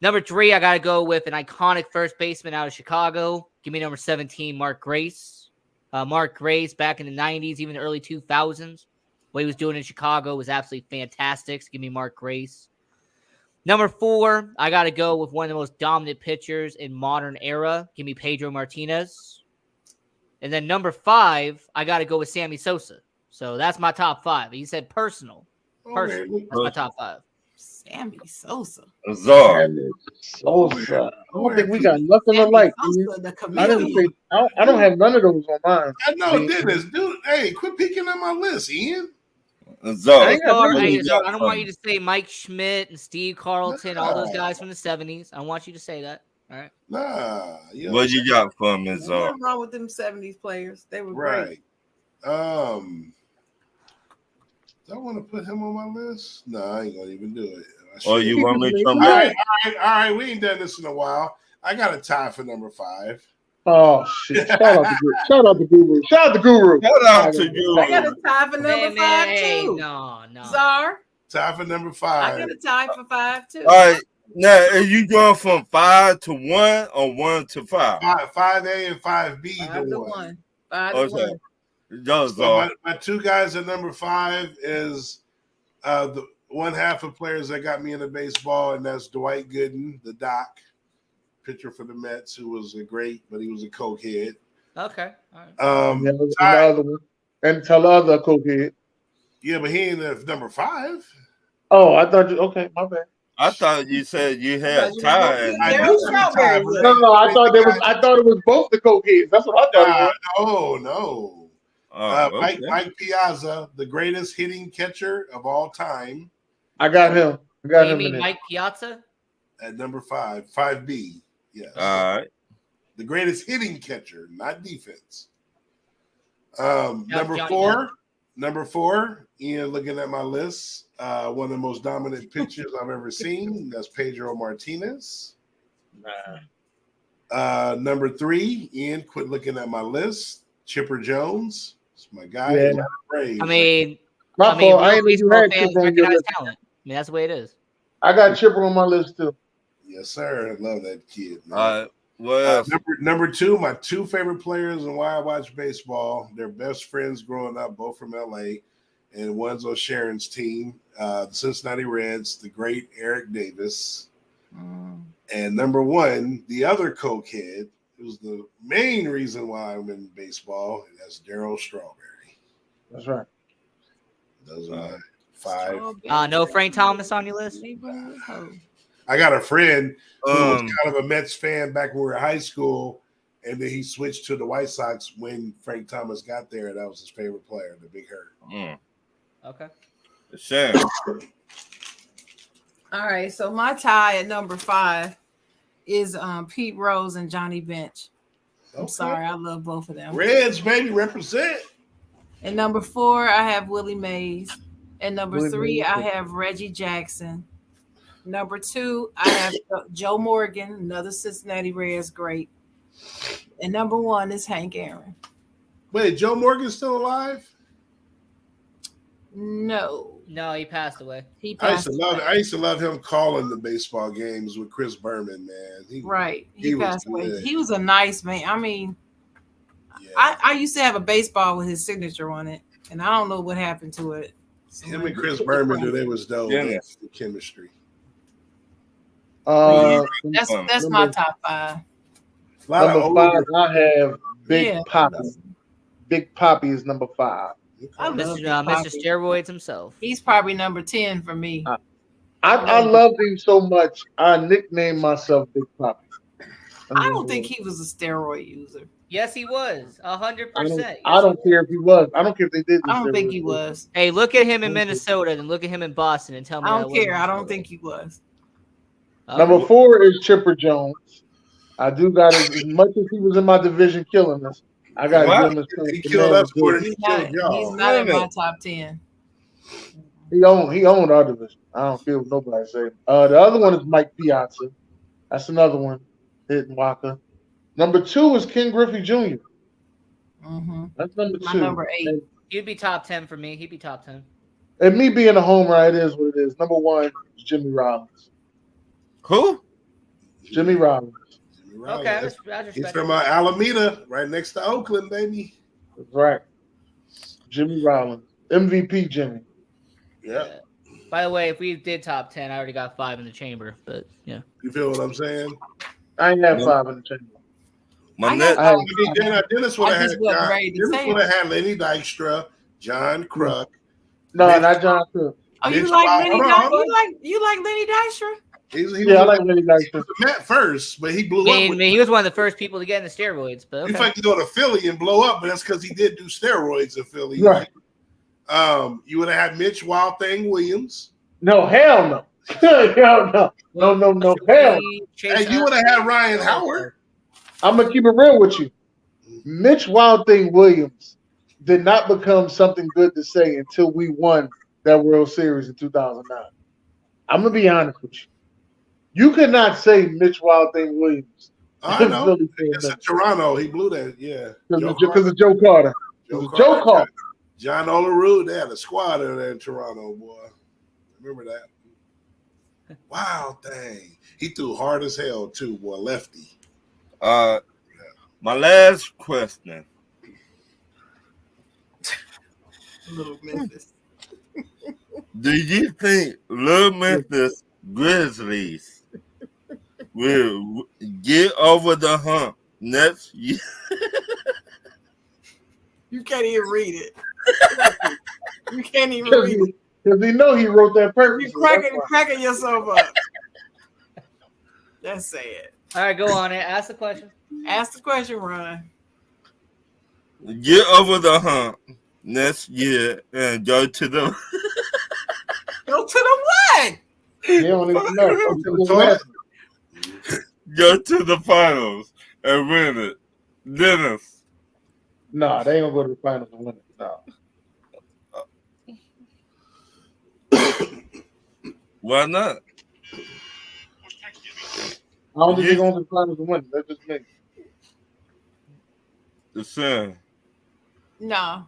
Number 3, I got to go with an iconic first baseman out of Chicago. Give me number 17, Mark Grace. Mark Grace back in the 90s, even the early 2000s. What he was doing in Chicago was absolutely fantastic. So give me Mark Grace. Number 4, I got to go with one of the most dominant pitchers in modern era. Give me Pedro Martinez. And then number 5, I got to go with Sammy Sosa. So that's my top 5. He said personal. That's my top 5. Sammy Sosa. Czar. Sosa. I don't think we got nothing alike. I don't have none of those on mine. I know, Dennis, dude. Hey, quit peeking at my list, Ian. Czar. I don't want you to say Mike Schmidt and Steve Carlton, all those guys from the 70s. I don't want you to say that. All right. Nah. What you got for me, Czar? Nothing wrong with them 70s players. They were right. great. Do I want to put him on my list? No, I ain't gonna even do it. Oh, you want me to come back? All right. We ain't done this in a while. I got a tie for number 5. Oh shit! Shout out to Guru. Shout out to Guru. I got a tie for number 5 too. No. Czar. Tie for number 5. I got a tie for 5 too. All right. Now, are you going from 5 to 1 or 1 to 5? 5A and 5B 5 to 1. 5 to 1. So my 2 guys at number 5 is the one half of players that got me into baseball, and that's Dwight Gooden, the Doc, pitcher for the Mets, who was but he was a cokehead. Okay. All right. And tell the other cokehead. Yeah, but he ain't at number 5. Oh, I thought you. Okay, my bad. I thought you said you had time. No, I thought it was both the cokeheads. That's what I thought. No. Okay. Mike Piazza, the greatest hitting catcher of all time. I got him. You mean Mike Piazza? At number 5, 5B. Yes. All right. The greatest hitting catcher, not defense. Number 4, Ian, looking at my list, one of the most dominant pitchers I've ever seen. That's Pedro Martinez. Number 3, Ian, quit looking at my list. Chipper Jones. It's my guy. Yeah. I mean, I ain't even had Chipper on your list. Talent. I mean, that's the way it is. I got Chipper on my list too. Yes, sir. I love that kid. Number 2, my 2 favorite players and why I watch baseball. They're best friends growing up, both from LA, and one's on Sharon's team, the Cincinnati Reds, the great Eric Davis. And number 1, the other cokehead, who's the main reason why I'm in baseball, and that's Darrelle Strawberry. That's right. Those are my 5. No Frank Thomas on your list? I got a friend who was kind of a Mets fan back when we were in high school, and then he switched to the White Sox when Frank Thomas got there. That was his favorite player, the Big Hurt. Okay. Sure. All right, so my tie at number 5 is Pete Rose and Johnny Bench. I'm sorry, I love both of them. Reds, baby, represent. And number 4, I have Willie Mays. And number 3, I have Reggie Jackson. Number 2, I have Joe Morgan, another Cincinnati Reds great. And number 1 is Hank Aaron. Wait, Joe Morgan's still alive? No, he passed away. I used to love him calling the baseball games with Chris Berman, man. He passed away. He was a nice man. I mean, I used to have a baseball with his signature on it, and I don't know what happened to it. Him and Chris Berman knew they was dope. Yeah. That's the chemistry. That's my top 5. Number 5, I have Big Yeah. Poppy. Big Poppy is number 5. I love Mr. Poppy. Steroids himself. He's probably number 10 for me. I loved him so much. I nicknamed myself Big Poppy. I don't think he was a steroid user. Yes, he was 100%. I don't care if he was. I don't care if they did. I don't think he was. Hey, look at him in Minnesota and look at him in Boston and tell me. I don't care. I don't think he was. Number 4 is Chipper Jones. I do got it. As much as he was in my division killing us, I got to give him his He killed us more than he He's killed y'all. not in my top 10. He owned our division. I don't care what nobody say. The other one is Mike Piazza. That's another one hitting Waka. Number 2 is Ken Griffey Jr. Mm-hmm. That's number 2. My number 8. He'd be top 10 for me. He'd be top 10. And me being a homer, it is what it is. Number 1 is Jimmy Rollins. Who? Jimmy Rollins. Okay, He's from Alameda, right next to Oakland, baby. That's right. Jimmy Rollins. MVP Jimmy. Yeah. By the way, if we did top 10, I already got 5 in the chamber. But yeah, You feel what I'm saying? I ain't have 5 in the chamber. Dennis would have had Lenny Dykstra, John Kruk. No, not John Kruk. Oh, you like Lenny Dykstra? You like Lenny Dykstra? I like Lenny Dykstra. Met first, but he blew up. He was one of the first people to get into steroids. But okay. He fucking go to Philly and blow up, but that's because he did do steroids in Philly. Right. You would have had Mitch Wild Thing Williams. No, hell no. Hell no. Hell. And you would have had Ryan Howard. I'm gonna keep it real with you. Mitch Wild Thing Williams did not become something good to say until we won that World Series in 2009. I'm gonna be honest with you. You could not say Mitch Wild Thing Williams. I know. It's in Toronto. He blew that. Yeah. Because of Joe Carter. Joe Carter. John Olerud. They had a squad in there in Toronto, boy. Remember that? Wild Thing. He threw hard as hell too, boy. Lefty. My last question. Little Memphis. Do you think Little Memphis Grizzlies will get over the hump next year? You can't even read it. You can't even read it. Because we know he wrote that purpose. You're cracking yourself up. That's sad. All right, go on it. Ask the question. Ask the question, Ron. Get over the hump next year and go to the Go to the what? He don't even know. Go to the finals and win it. Dennis. Nah, they ain't gonna go to the finals and win it. No. Why not? I don't think they're going to the finals and win it. That's just me. The same. No.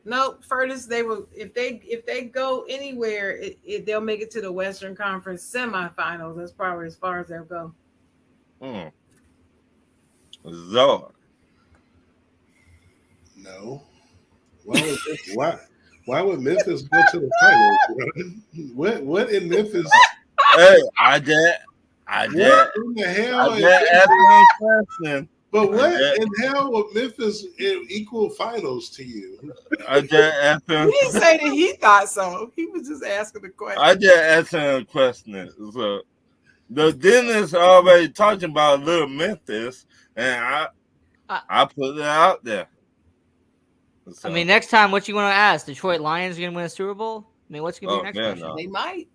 Nope. Furthest they will if they go anywhere, they'll make it to the Western Conference semifinals. That's probably as far as they'll go. Zor. No. Why would Memphis go to the finals? What in Memphis? Hey, I just what in the hell? question. But what in hell would Memphis equal finals to you? I just asked him. He didn't say that he thought so. He was just asking the question. I just asked him a question. So the Dennis already talking about Little Memphis, and I put it out there. So. I mean, next time, what you want to ask? Detroit Lions are going to win a Super Bowl? I mean, what's going to be the next question? No. They might.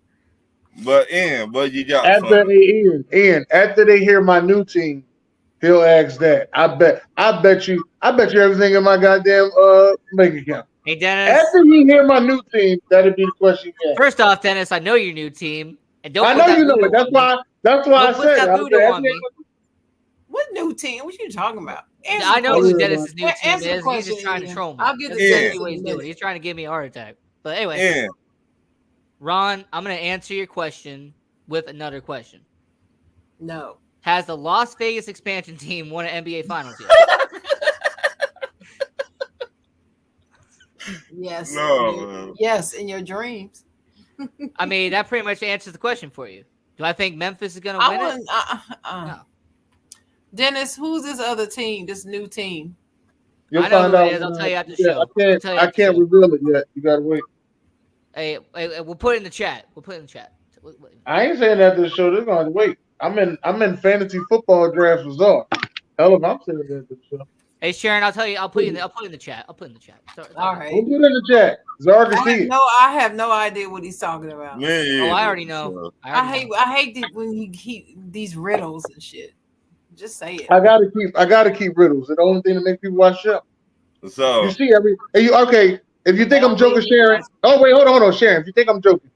But Ian, what you got? Ian, after they hear my new team, he'll ask that. I bet you everything in my goddamn bank account. Hey, Dennis. After you hear my new team, that'll be the question. First off, Dennis, I know your new team, and don't. I know you know it. That's why I said it. What new team? What you talking about? I know who Dennis's new team is. He's just trying to troll me. I'll get the he's doing. He's trying to give me a heart attack. But anyway, Ron, I'm going to answer your question with another question. No. Has the Las Vegas expansion team won an NBA Finals yet? Yes. No. Yes, in your dreams. I mean, that pretty much answers the question for you. Do I think Memphis is going to I win it? wouldn't. No. Dennis, who's this other team? This new team? You'll I know find who out. it is. I'll tell you after the show. I can't reveal it yet. You gotta wait. Hey, we'll put it in the chat. I ain't saying that to the show. They're gonna wait. I'm in fantasy football draft result. Hell, if I'm saying that to the show. Hey Sharon, I'll tell you. I'll put it in the chat. Sorry. All right. We'll put it in the chat. Zara can see it. I have no idea what he's talking about. Man, I already know. I hate when he these riddles and shit. Just say it. I gotta keep riddles. It's the only thing that makes people watch show. So you see okay. If you think I'm joking, Sharon. Oh wait, hold on, Sharon. If you think I'm joking,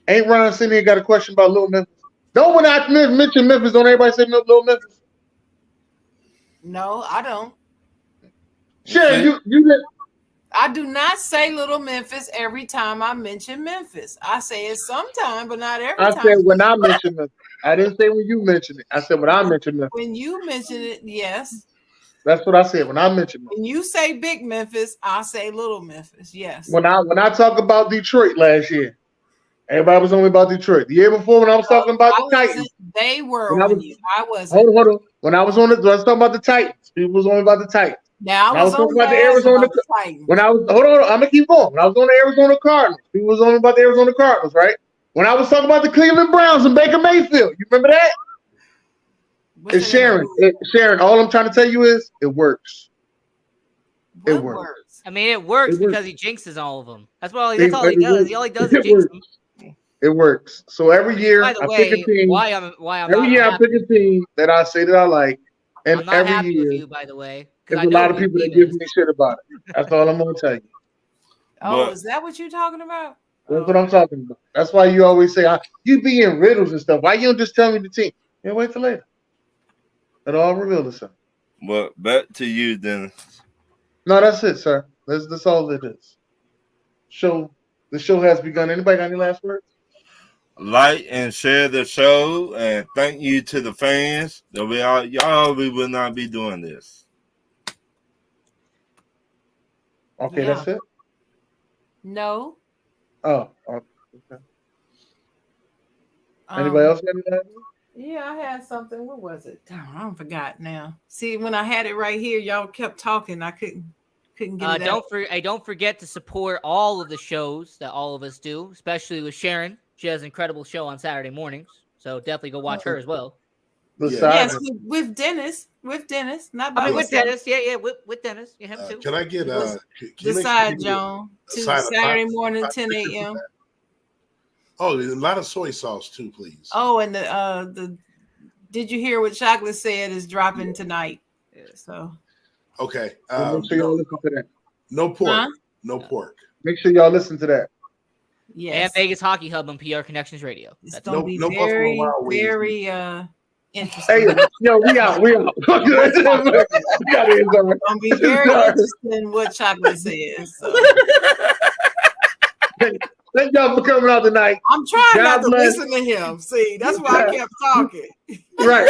ain't Ron sitting here got a question about Little Memphis? Don't when I mention Memphis, don't everybody say Little Memphis? No, I don't. Sharon, you did. I do not say Little Memphis every time I mention Memphis. I say it sometime, but not every time. I said when I mention Memphis. I didn't say when you mentioned it. I said when I mentioned Memphis. When you mention it, yes. That's what I said when I mentioned Memphis. When you say Big Memphis, I say Little Memphis. Yes. When I talk about Detroit last year, everybody was only about Detroit. The year before, when I was talking about the Titans, they were on you. I wasn't. Hold on. When I was talking about the Titans, people was only about the Titans. Now I was talking about the Arizona Titans. When I was I'm gonna keep going. When I was on the Arizona Cardinals, people was only about the Arizona Cardinals, right? When I was talking about the Cleveland Browns and Baker Mayfield, you remember that? It's Sharon. Sharon, all I'm trying to tell you is it works. It works. I mean, it works because he jinxes all of them. That's all he does. All he does is jinx them. It works. So every year I pick a team. Every year I pick a team that I say that I like, and I'm not every happy year, with you, by the way, there's a lot of people that give me shit about it. That's all I'm gonna tell you. Oh, is that what you're talking about? That's what I'm talking about. That's why you always say you be in riddles and stuff. Why you don't just tell me the team? Yeah, wait till later. It'll all reveal itself. But back to you, Dennis. No, that's it, sir. That's all it is. The show has begun. Anybody got any last words? Like and share the show, and thank you to the fans. We will not be doing this. Okay, that's it. No. Oh, okay. Anybody else got anything? Yeah, I had something. What was it? Damn, I don't forgot now. See, when I had it right here, y'all kept talking. I couldn't get it out. Don't forget to support all of the shows that all of us do, especially with Sharon. She has an incredible show on Saturday mornings, so definitely go watch her as well. Yes, with Dennis. With Dennis, not by with Dennis. Yeah, with Dennis. You have too. Can I get Decide, John, to Saturday morning, 10 a.m. Oh, a lot of soy sauce too, please. Oh, and the did you hear what Chocolate said is dropping tonight? So okay, make sure y'all listen to that. No pork, no pork. Make sure y'all listen to that. Yes. And Vegas Hockey Hub on PR Connections Radio. It's gonna be very, very interesting. Hey, yo, we out. It's gonna be very interesting what Chocolate says. So. Thank y'all for coming out tonight. I'm trying not to listen to him. See, that's why I kept talking. Right.